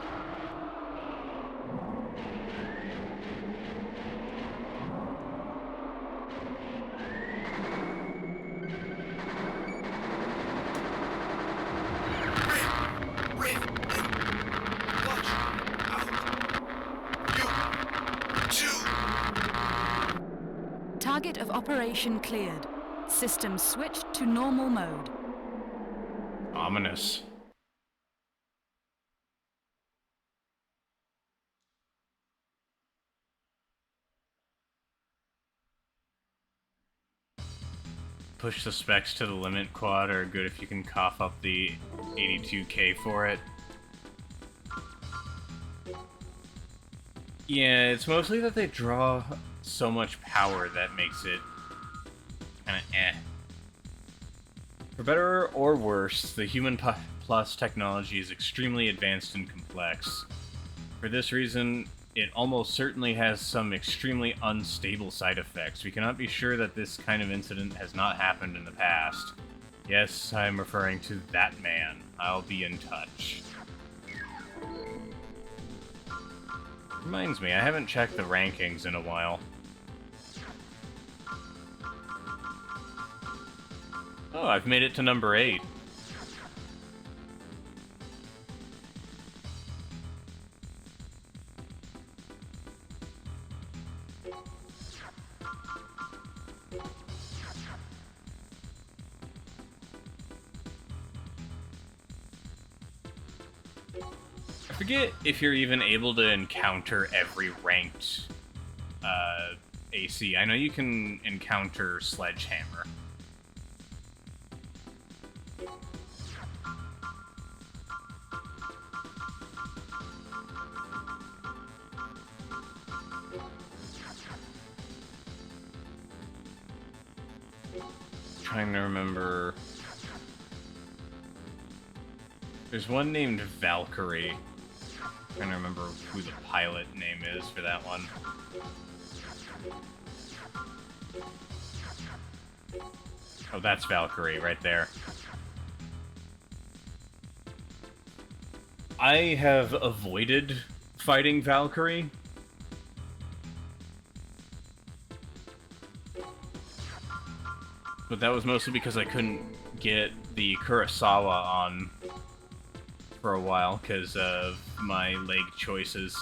Target of operation cleared. System switched to normal mode. Ominous. Push the specs to the limit. Quad are good if you can cough up the 82k for it. Yeah, it's mostly that they draw so much power that makes it kinda eh. For better or worse, the Human Plus technology is extremely advanced and complex. For this reason, it almost certainly has some extremely unstable side effects. We cannot be sure that this kind of incident has not happened in the past. Yes, I'm referring to that man. I'll be in touch. Reminds me, I haven't checked the rankings in a while. Oh, I've made it to number 8. I forget if you're even able to encounter every ranked AC. I know you can encounter Sledgehammer. Trying to remember. There's one named Valkyrie. Trying to remember who the pilot name is for that one. Oh, that's Valkyrie right there. I have avoided fighting Valkyrie. But that was mostly because I couldn't get the Kurosawa on for a while because of my leg choices.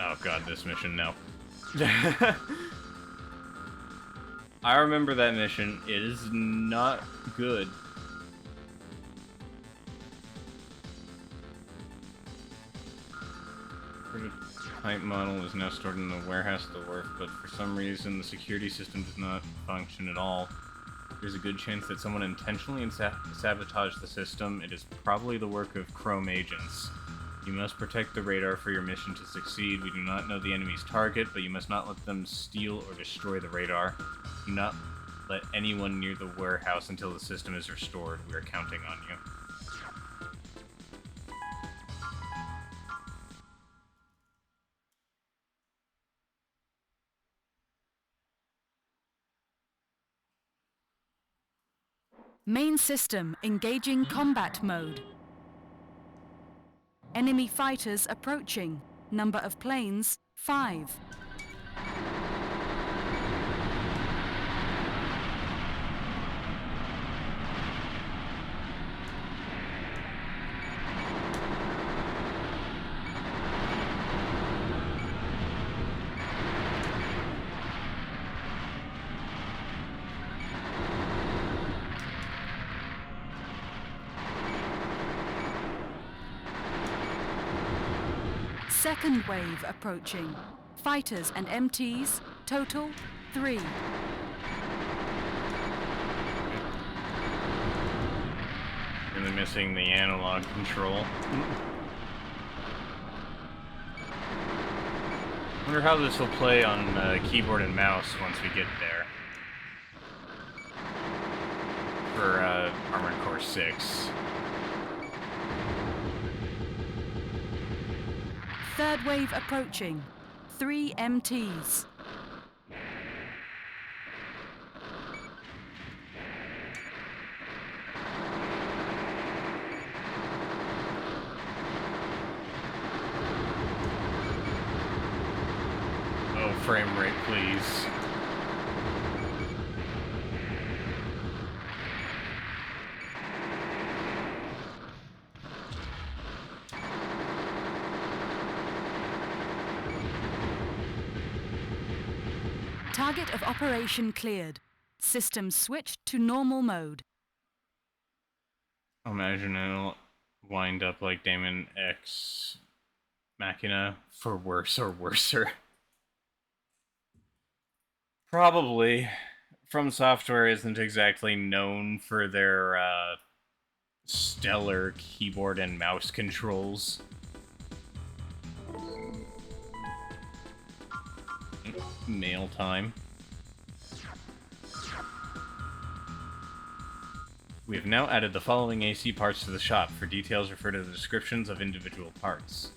Oh god, this mission, no. I remember that mission. It is not good. Type model is now stored in the warehouse of the wharf, but for some reason the security system does not function at all. There's a good chance that someone intentionally sabotaged the system. It is probably the work of Chrome agents. You must protect the radar for your mission to succeed. We do not know the enemy's target, but you must not let them steal or destroy the radar. Do not let anyone near the warehouse until the system is restored. We are counting on you. Main system engaging combat mode. Enemy fighters approaching. Number of planes, 5. Second wave approaching. Fighters and MTs, total 3. Really missing the analog control. Wonder how this will play on keyboard and mouse once we get there. For Armored Core 6. Third wave approaching. 3 MTs. Oh, frame rate, please. Target of operation cleared. System switched to normal mode. Imagine it'll wind up like Damon X Machina for worse or worser. Probably. From Software isn't exactly known for their stellar keyboard and mouse controls. Mail time. We have now added the following AC parts to the shop. For details, refer to the descriptions of individual parts.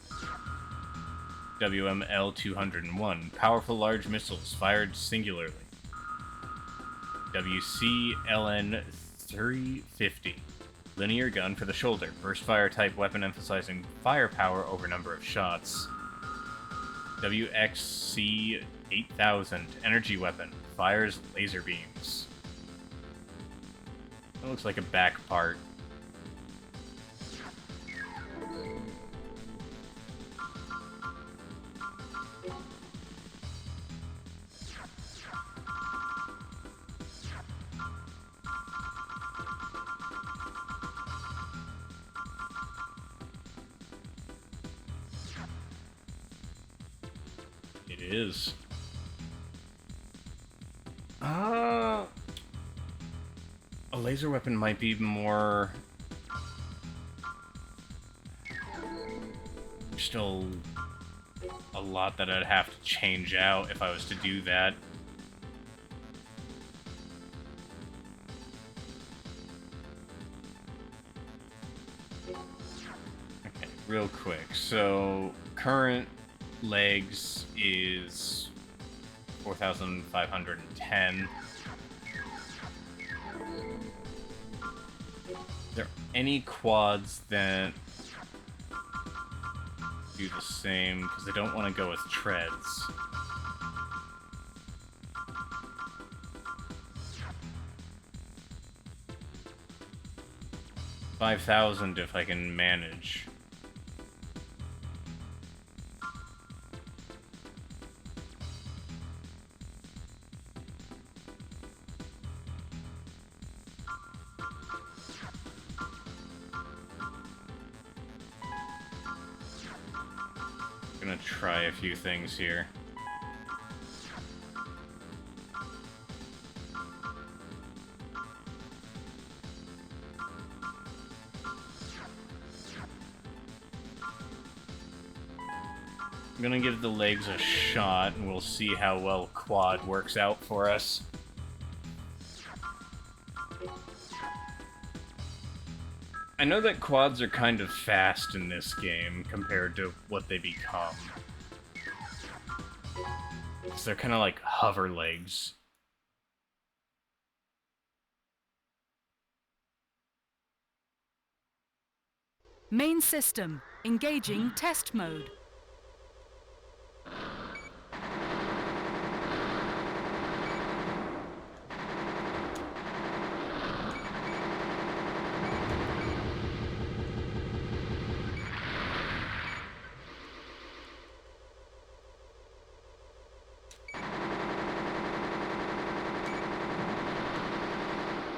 WML-201. Powerful large missiles, fired singularly. WCLN-350. Linear gun for the shoulder. Burst fire type weapon emphasizing firepower over number of shots. WXC-8000. Energy weapon. Fires laser beams. That looks like a back part. It is. A laser weapon might be more... There's still a lot that I'd have to change out if I was to do that. Okay, real quick. So, current legs is 4,510. Are there any quads that do the same? Because I don't want to go with treads. $5,000 if I can manage. Gonna try a few things here. I'm gonna give the legs a shot, and we'll see how well quad works out for us. I know that quads are kind of fast in this game compared to what they become. So they're kind of like hover legs. Main system, engaging test mode.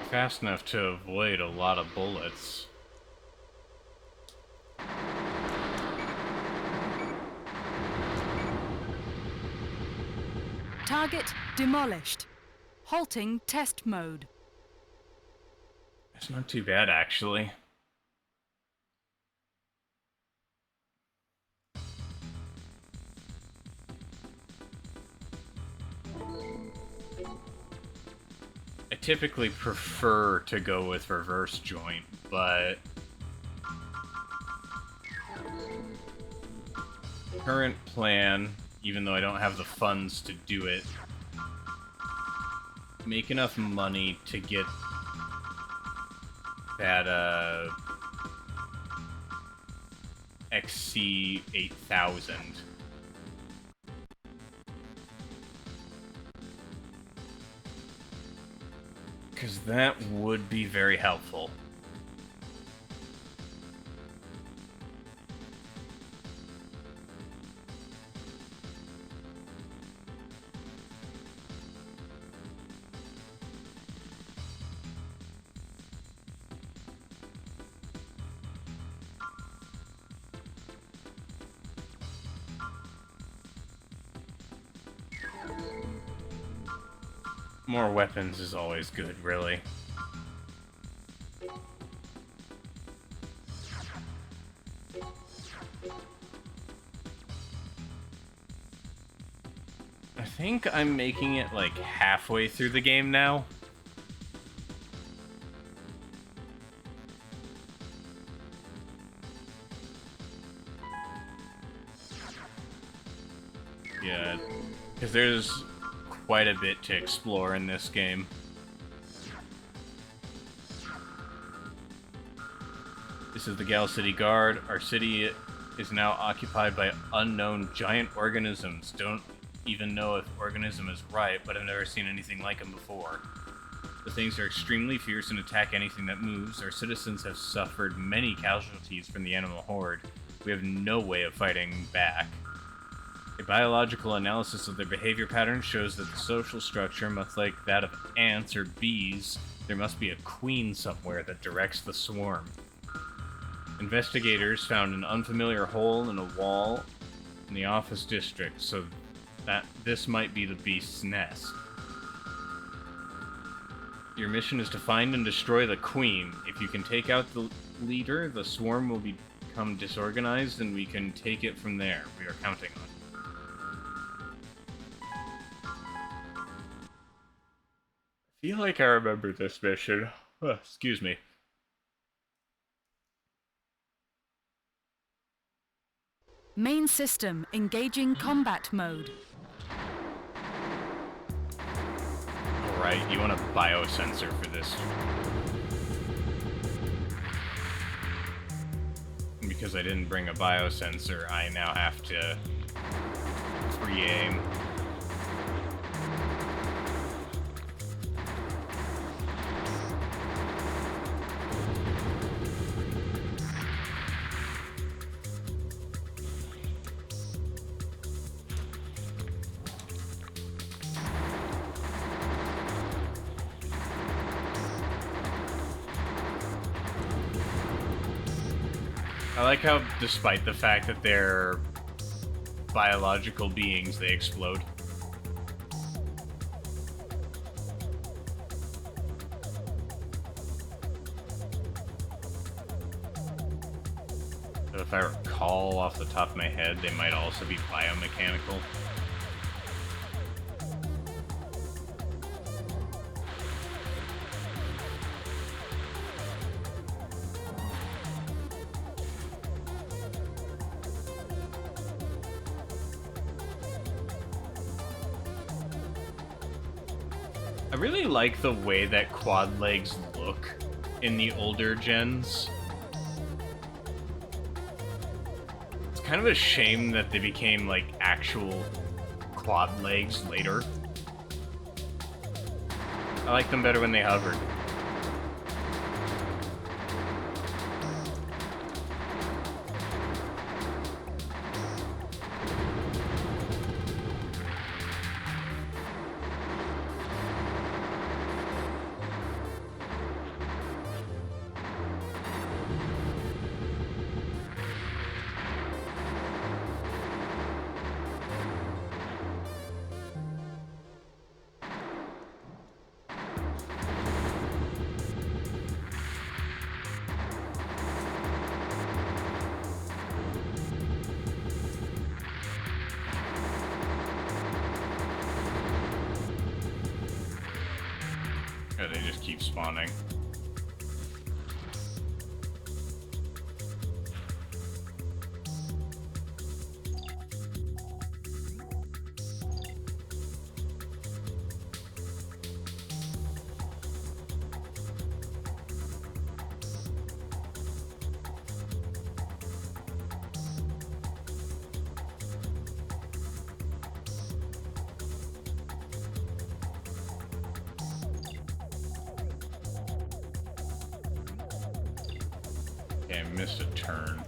Fast enough to avoid a lot of bullets. Target demolished. Halting test mode. It's not too bad, actually. I typically prefer to go with reverse joint, but current plan, even though I don't have the funds to do it, make enough money to get that XC 8000. Because that would be very helpful. More weapons is always good, really. I think I'm making it like halfway through the game now. Yeah, because there's quite a bit to explore in this game. This is the Gal City Guard. Our city is now occupied by unknown giant organisms. Don't even know if organism is right, but I've never seen anything like them before. The things are extremely fierce and attack anything that moves. Our citizens have suffered many casualties from the animal horde. We have no way of fighting back. A biological analysis of their behavior pattern shows that the social structure, much like that of ants or bees, there must be a queen somewhere that directs the swarm. Investigators found an unfamiliar hole in a wall in the office district, so that this might be the beast's nest. Your mission is to find and destroy the queen. If you can take out the leader, the swarm will become disorganized and we can take it from there. We are counting on it. I feel like I remember this mission. Excuse me. Main system, engaging combat mode. Alright, you want a biosensor for this. Because I didn't bring a biosensor, I now have to pre-aim. I like how, despite the fact that they're biological beings, they explode. So if I recall off the top of my head, they might also be biomechanical. I really like the way that quad legs look in the older gens. kind of a shame that they became, like, actual quad legs later. I like them better when they hovered. They just keep spawning. Okay, I missed a turn.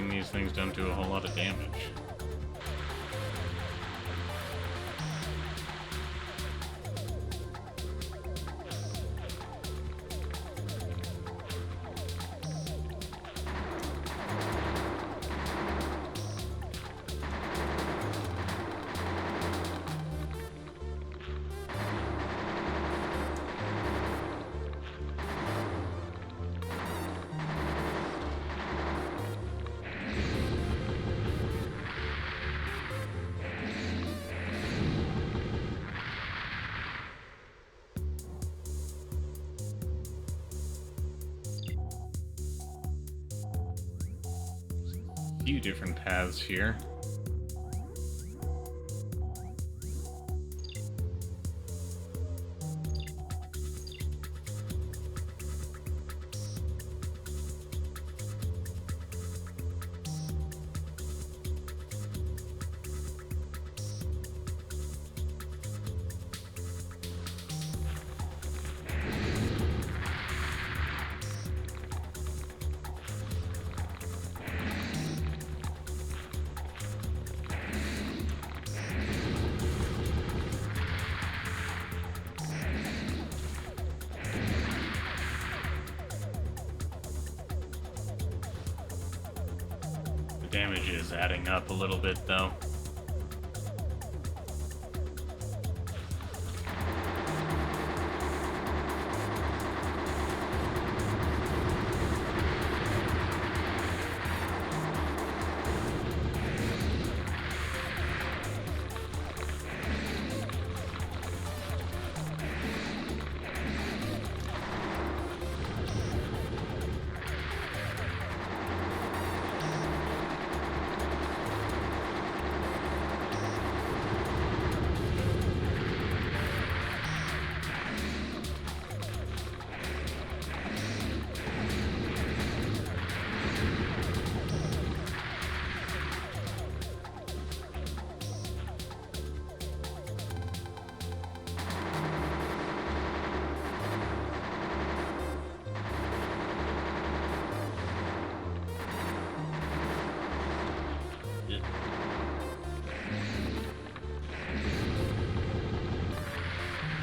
These things don't do a whole lot of damage. Few different paths here. Damage is adding up a little bit, though.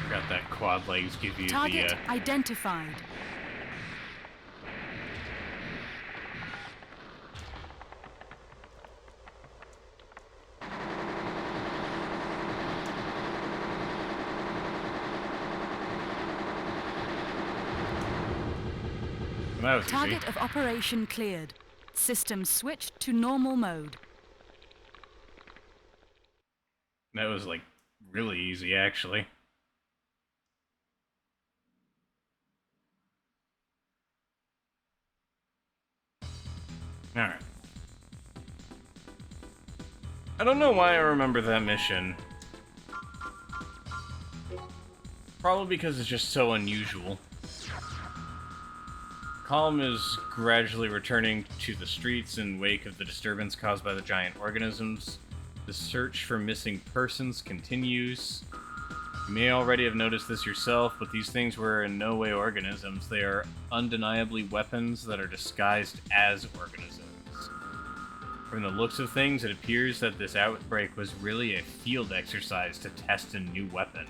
Got that quad legs give you Target the identified. That was easy. Target of operation cleared. System switched to normal mode. That was, like, really easy, actually. Alright. I don't know why I remember that mission. Probably because it's just so unusual. Calm is gradually returning to the streets in wake of the disturbance caused by the giant organisms. The search for missing persons continues. You may already have noticed this yourself, but these things were in no way organisms. They are undeniably weapons that are disguised as organisms. From the looks of things, it appears that this outbreak was really a field exercise to test a new weapon.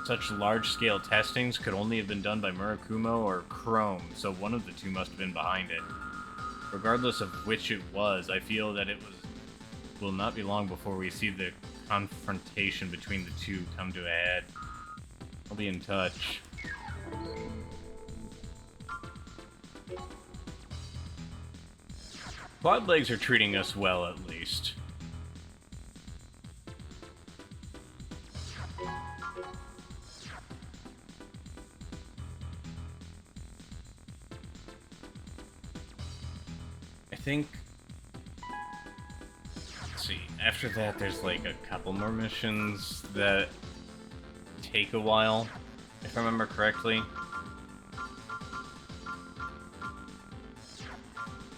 Such large-scale testings could only have been done by Murakumo or Chrome, so one of the two must have been behind it. Regardless of which it was, I feel that will not be long before we see the confrontation between the two come to a head. I'll be in touch. Quad legs are treating us well, at least. I think... Let's see, after that there's like a couple more missions that take a while, if I remember correctly.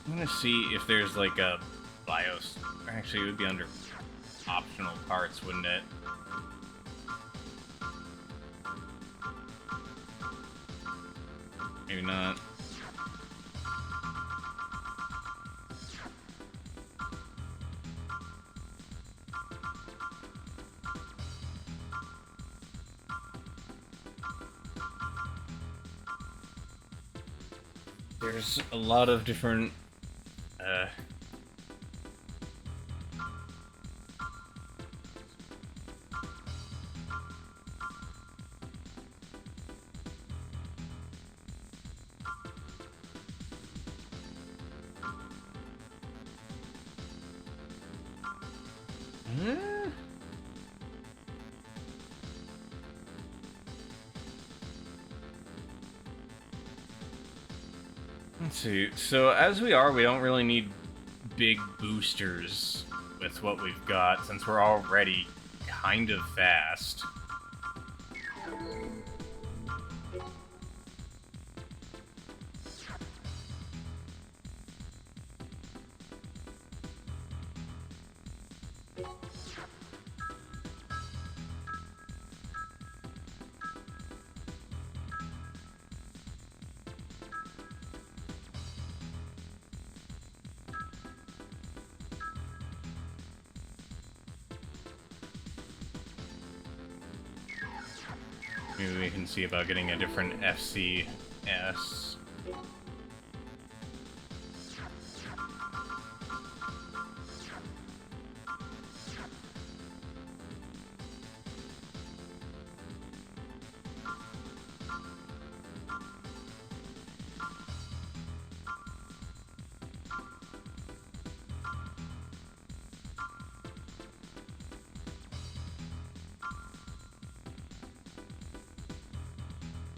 I'm gonna see if there's like a BIOS... Actually, it would be under optional parts, wouldn't it? Maybe not. There's a lot of different Let's see. So as we don't really need big boosters with what we've got, since we're already kind of fast. Maybe we can see about getting a different FCS.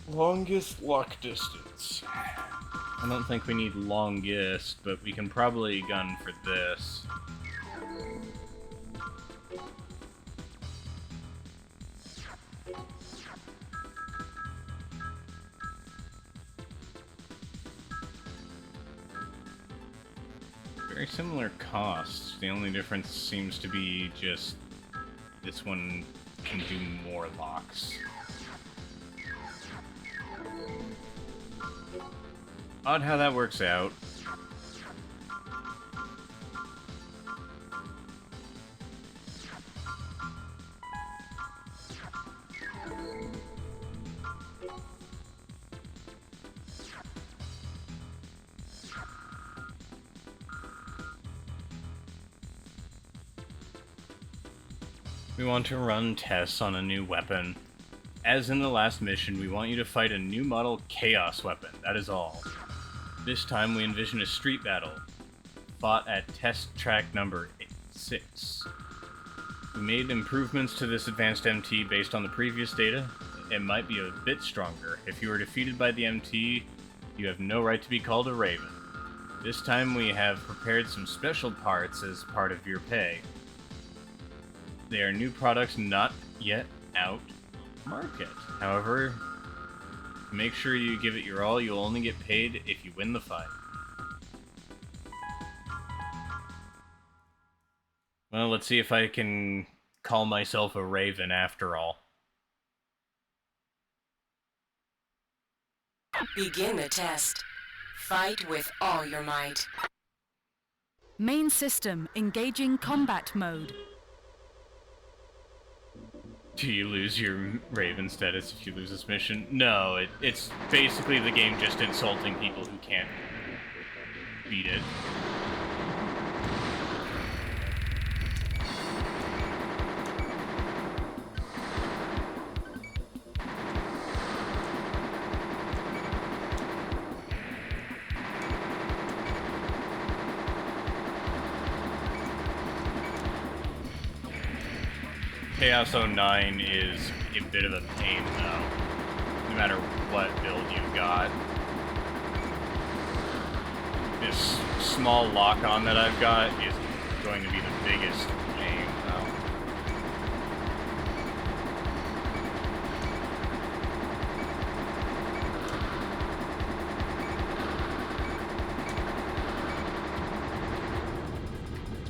Longest luck distance. I don't think we need longest, but we can probably gun for this. Very similar costs. The only difference seems to be just this one can do more locks. Odd how that works out. We want to run tests on a new weapon. As in the last mission, we want you to fight a new model Chaos weapon, that is all. This time we envision a street battle, fought at test track number 6. We made improvements to this advanced MT based on the previous data. It might be a bit stronger. If you are defeated by the MT, you have no right to be called a Raven. This time we have prepared some special parts as part of your pay. They are new products not yet out market. However, make sure you give it your all. You'll only get paid if you win the fight. Well, let's see if I can call myself a Raven after all. Begin the test. Fight with all your might. Main system engaging combat mode. Do you lose your Raven status if you lose this mission? No, it's basically the game just insulting people who can't beat it. Chaos 09 is a bit of a pain, though, no matter what build you've got. This small lock-on that I've got is going to be the biggest pain, though.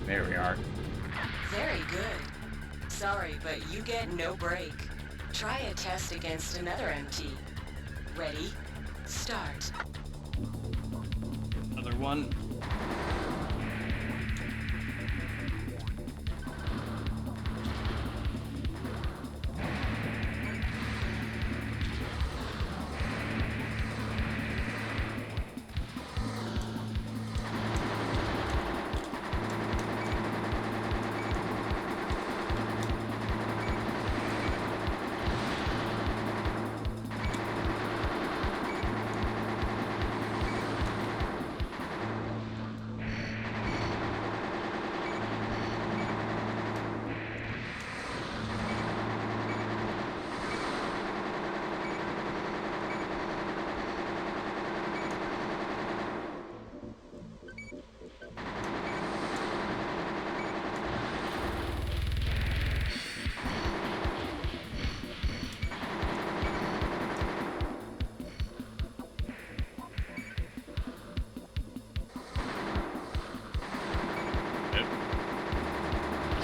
There we are. Very good. Sorry, but you get no break. Try a test against another MT. Ready? Start. Another one.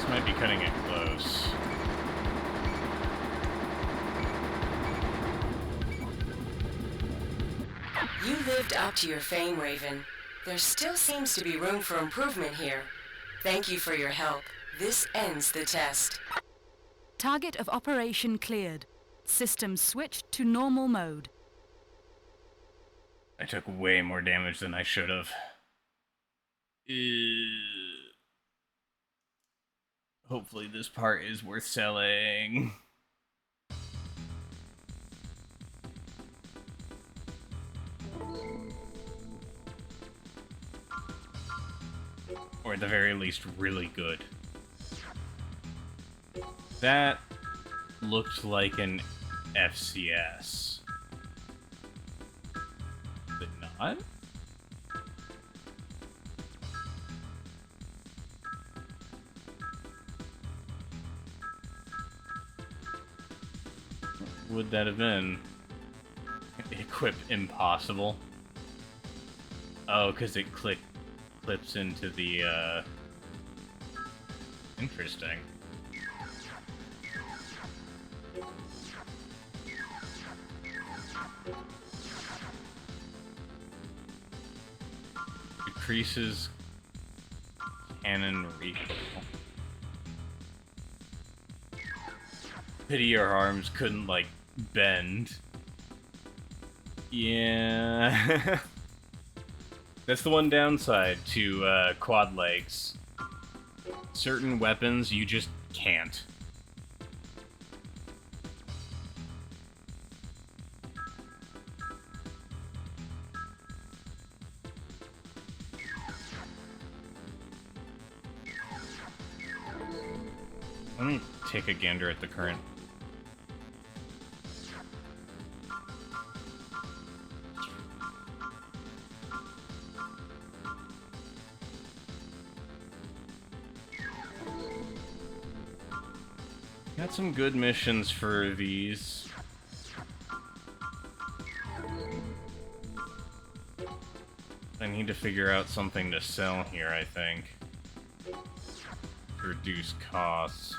Might be cutting it close. You lived up to your fame, Raven. There still seems to be room for improvement here. Thank you for your help. This ends the test. Target of operation cleared. System switched to normal mode. I took way more damage than I should have. Hopefully this part is worth selling. Or at the very least, really good. That looked like an FCS. Did it not? Would that have been? Equip impossible. Oh, because it clips into the, Interesting. Decreases cannon recoil. Pity your arms couldn't, like, bend. Yeah. That's the one downside to quad legs. Certain weapons you just can't. Let me take a gander at the current. Got some good missions for these. I need to figure out something to sell here, I think. To reduce costs.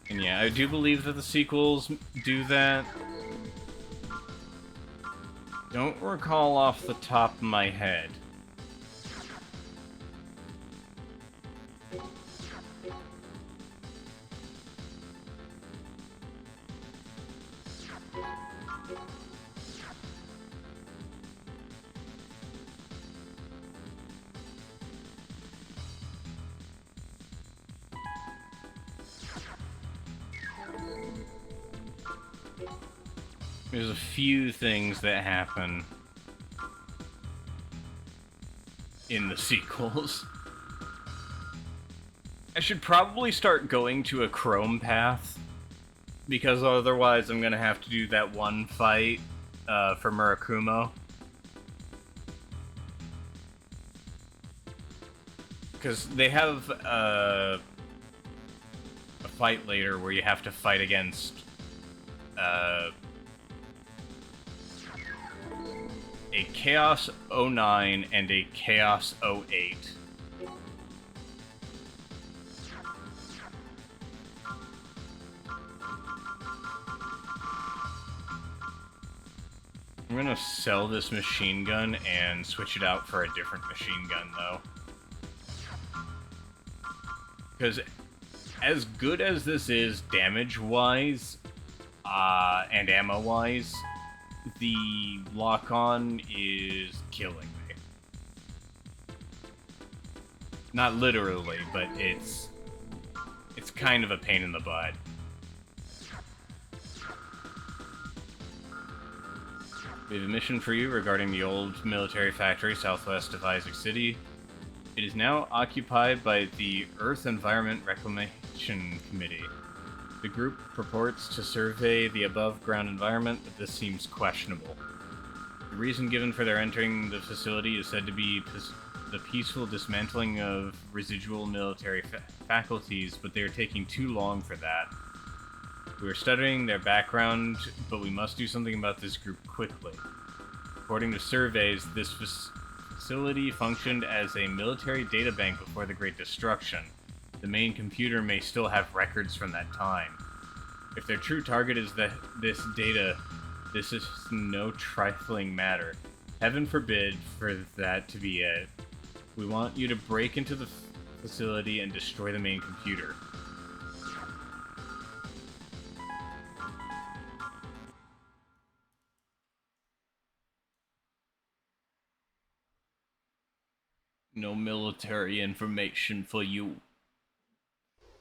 And yeah, I do believe that the sequels do that. Don't recall off the top of my head. There's a few things that happen in the sequels. I should probably start going to a Chrome path, because otherwise I'm gonna have to do that one fight for Murakumo. Because they have a fight later where you have to fight against a Chaos 09 and a Chaos 08. I'm gonna sell this machine gun and switch it out for a different machine gun, though. Because as good as this is damage-wise, and ammo-wise, the lock-on is killing me. Not literally, but it's kind of a pain in the butt. We have a mission for you regarding the old military factory southwest of Isaac City. It is now occupied by the Earth Environment Reclamation Committee. The group purports to survey the above-ground environment, but this seems questionable. The reason given for their entering the facility is said to be the peaceful dismantling of residual military faculties, but they are taking too long for that. We are studying their background, but we must do something about this group quickly. According to surveys, this facility functioned as a military databank before the Great Destruction. The main computer may still have records from that time. If their true target is this data, this is no trifling matter. Heaven forbid for that to be it. We want you to break into the facility and destroy the main computer. No military information for you.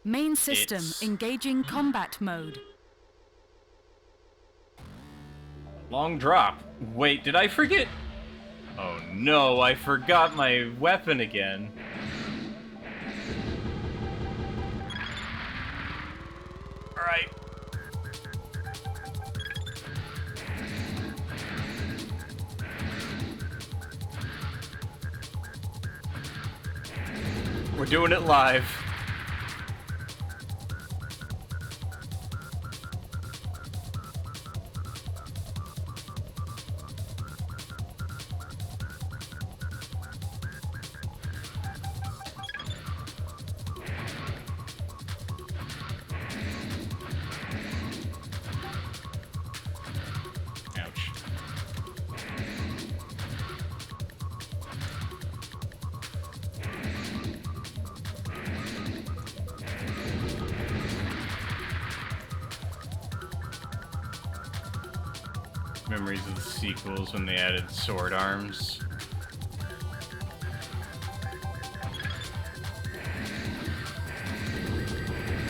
Main system engaging combat mode. Long drop. Wait, did I forget? Oh no, I forgot my weapon again. Alright. We're doing it live. Ouch. Memories of the sequels when they added sword arms.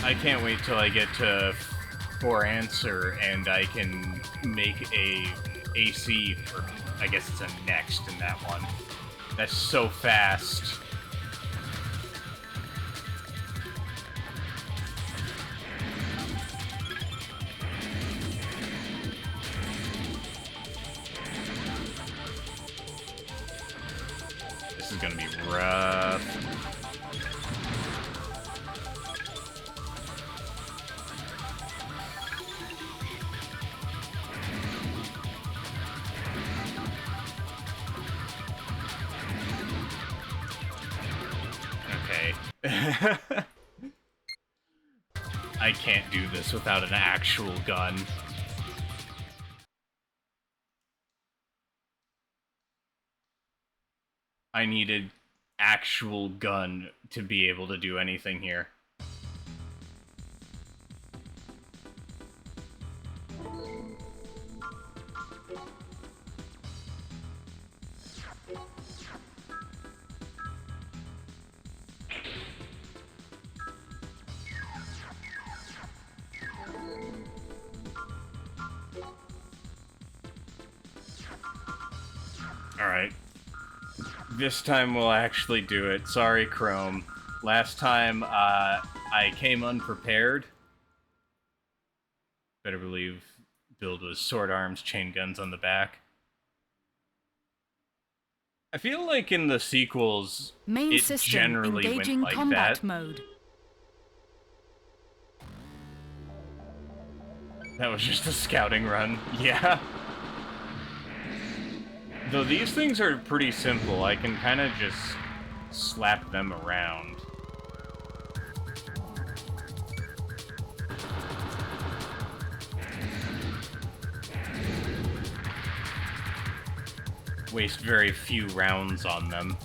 I can't wait till I get to score answer, and I can make a AC for, I guess it's a next in that one. That's so fast. This is gonna be rough. I can't do this without an actual gun. I needed actual gun to be able to do anything here. Alright. This time we'll actually do it. Sorry, Chrome. Last time, I came unprepared. Better believe build was sword arms, chain guns on the back. I feel like in the sequels, Main it system generally engaging went like combat that. mode. That was just a scouting run. Yeah. Though these things are pretty simple, I can kind of just slap them around. Waste very few rounds on them.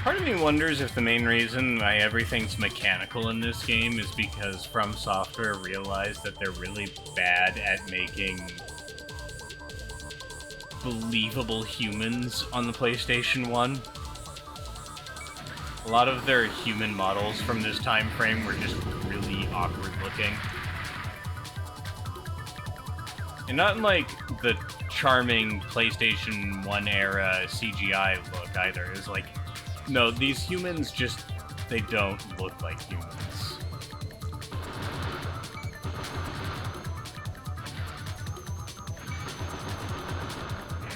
Part of me wonders if the main reason why everything's mechanical in this game is because From Software realized that they're really bad at making believable humans on the PlayStation 1. A lot of their human models from this time frame were just really awkward looking. And not in like the charming PlayStation 1 era CGI look either. It was like, no, these humans just, they don't look like humans.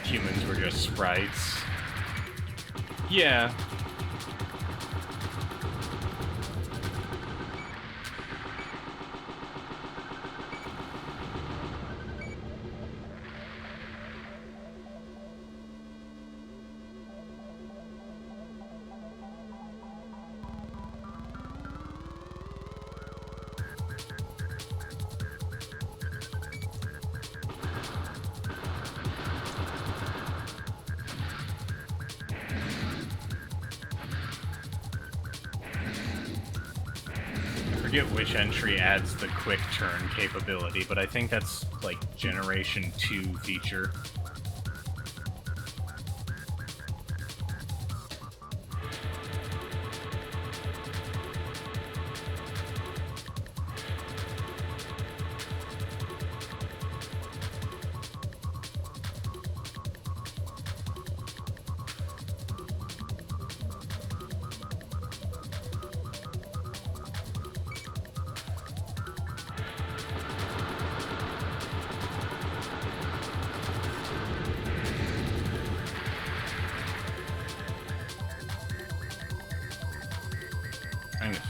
Humans were just sprites. Yeah. I forget which entry adds the quick turn capability, but I think that's like Generation 2 feature.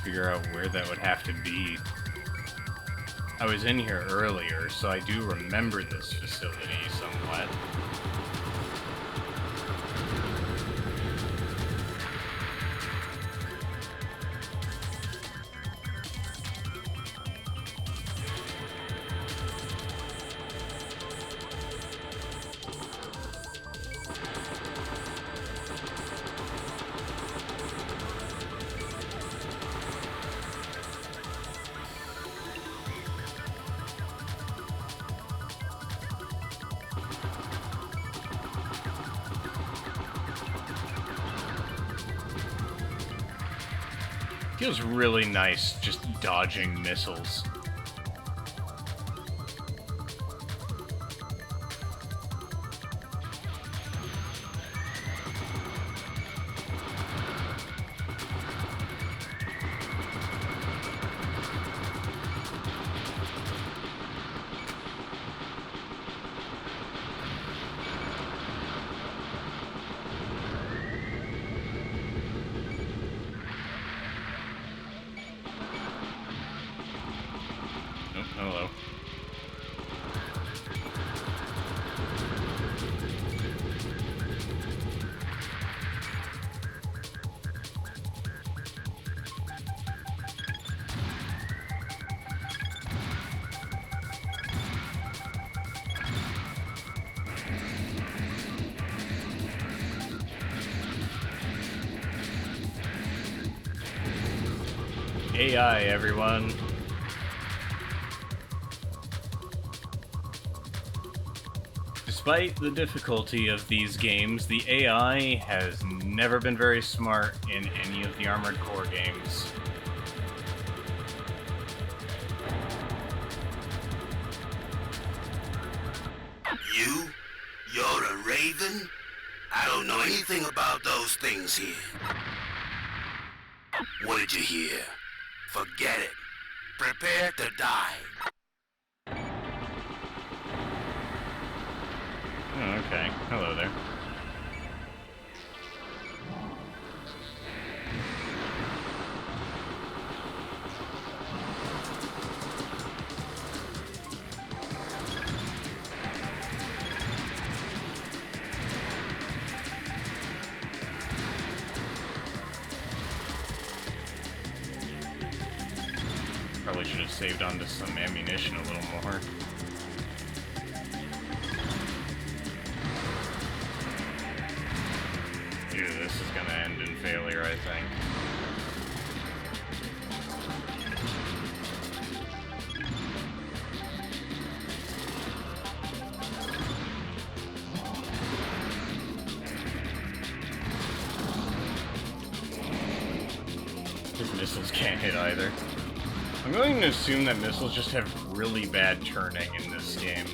figure out where that would have to be. I was in here earlier, so I do remember this facility somewhat. Feels really nice just dodging missiles. Hello. AI, everyone. Despite the difficulty of these games, the AI has never been very smart in any of the Armored Core games. You're a raven? I don't know anything about those things here. What did you hear? Forget it. Prepare to die. Oh, okay. Hello there. Probably should have saved onto some ammunition a little more. Ew, this is gonna end in failure, I think. These missiles can't hit either. I'm going to assume that missiles just have really bad turning in this game.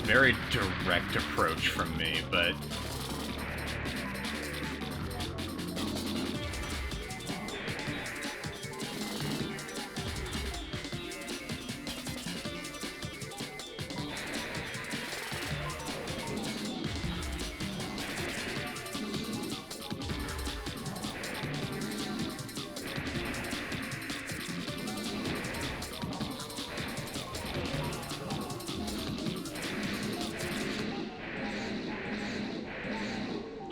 Very direct approach from me, but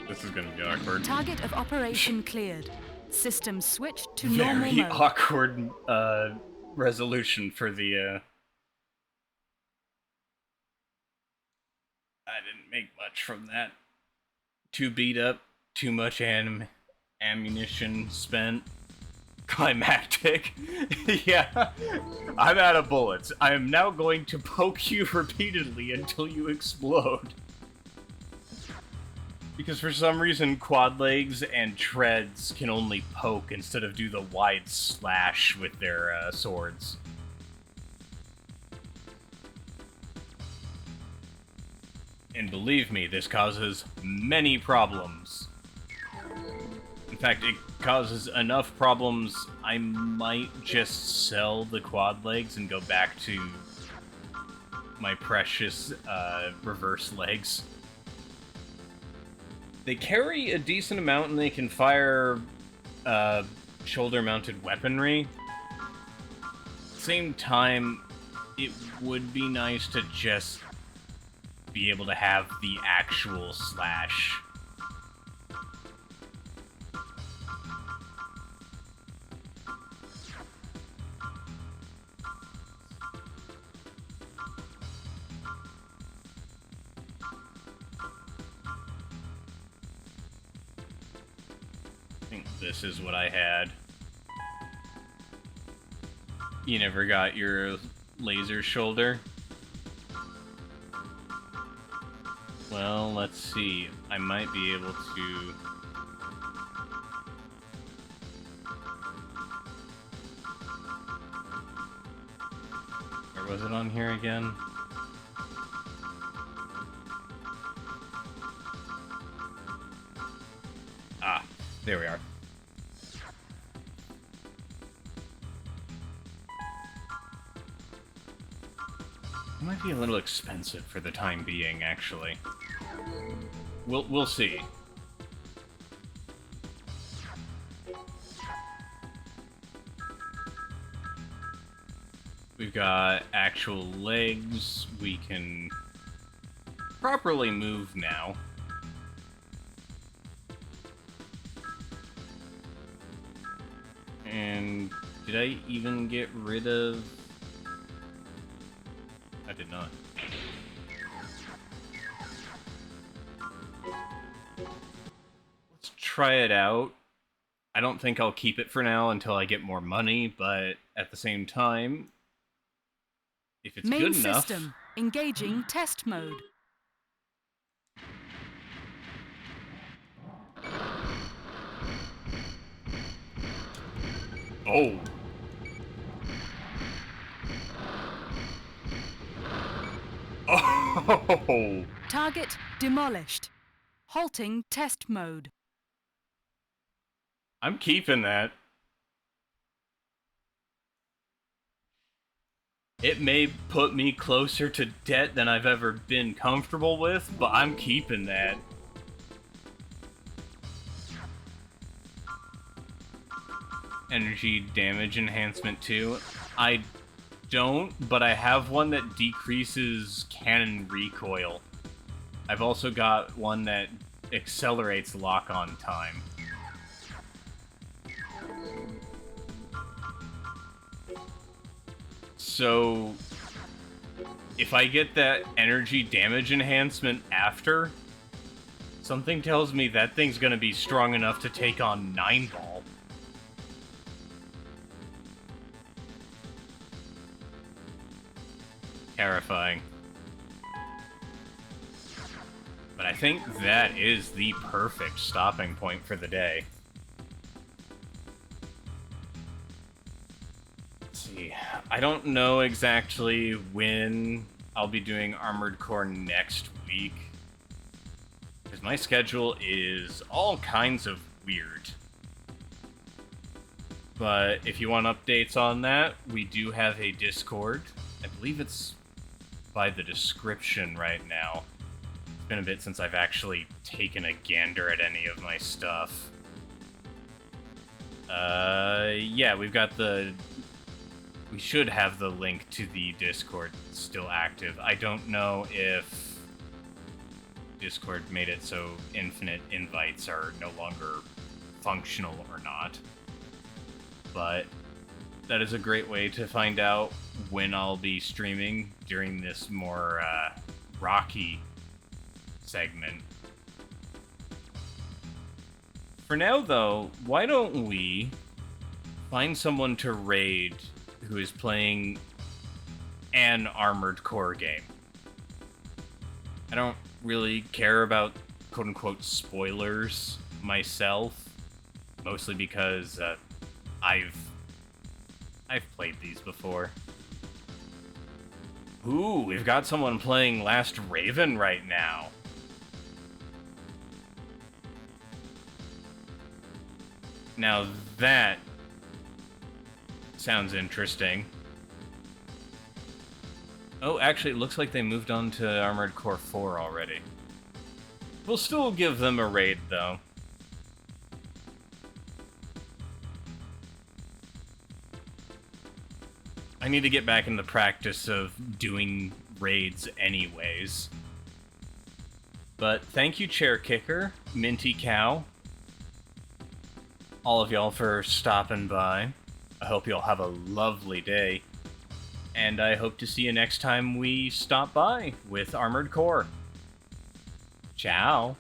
this is gonna be awkward. Target of operation cleared. System switched to normal Very mode. awkward resolution for the I didn't make much from that. Too beat up, too much ammunition spent. Climactic. Yeah, I'm out of bullets. I am now going to poke you repeatedly until you explode. Because for some reason, quad legs and treads can only poke instead of do the wide slash with their swords. And believe me, this causes many problems. In fact, it causes enough problems, I might just sell the quad legs and go back to my precious reverse legs. They carry a decent amount and they can fire shoulder-mounted weaponry. At the same time, it would be nice to just be able to have the actual slash. I think this is what I had. You never got your laser shoulder? Well, let's see. I might be able to... Where was it on here again? Ah, there we are. It might be a little expensive for the time being, actually. We'll see. We've got actual legs. We can properly move now. And did I even get rid of... I did not. Let's try it out. I don't think I'll keep it for now until I get more money, but at the same time, if it's Main good enough... system. Engaging test mode. Oh! Oh! Target demolished. Halting test mode. I'm keeping that. It may put me closer to debt than I've ever been comfortable with, but I'm keeping that. Energy damage enhancement too. I don't, but I have one that decreases cannon recoil. I've also got one that accelerates lock-on time. So, if I get that energy damage enhancement after, something tells me that thing's gonna be strong enough to take on 9-ball. Terrifying. But I think that is the perfect stopping point for the day. Let's see. I don't know exactly when I'll be doing Armored Core next week, because my schedule is all kinds of weird. But if you want updates on that, we do have a Discord. I believe it's by the description right now. It's been a bit since I've actually taken a gander at any of my stuff. Yeah, we've got the... We should have the link to the Discord still active. I don't know if Discord made it so infinite invites are no longer functional or not. But that is a great way to find out when I'll be streaming during this more rocky segment. For now, though, why don't we find someone to raid who is playing an Armored Core game? I don't really care about quote-unquote spoilers myself, mostly because I've played these before. Ooh, we've got someone playing Last Raven right now. Now that sounds interesting. Oh, actually, it looks like they moved on to Armored Core 4 already. We'll still give them a raid, though. I need to get back in the practice of doing raids anyways. But thank you, Chair Kicker, Minty Cow, all of y'all for stopping by. I hope y'all have a lovely day. And I hope to see you next time we stop by with Armored Core. Ciao.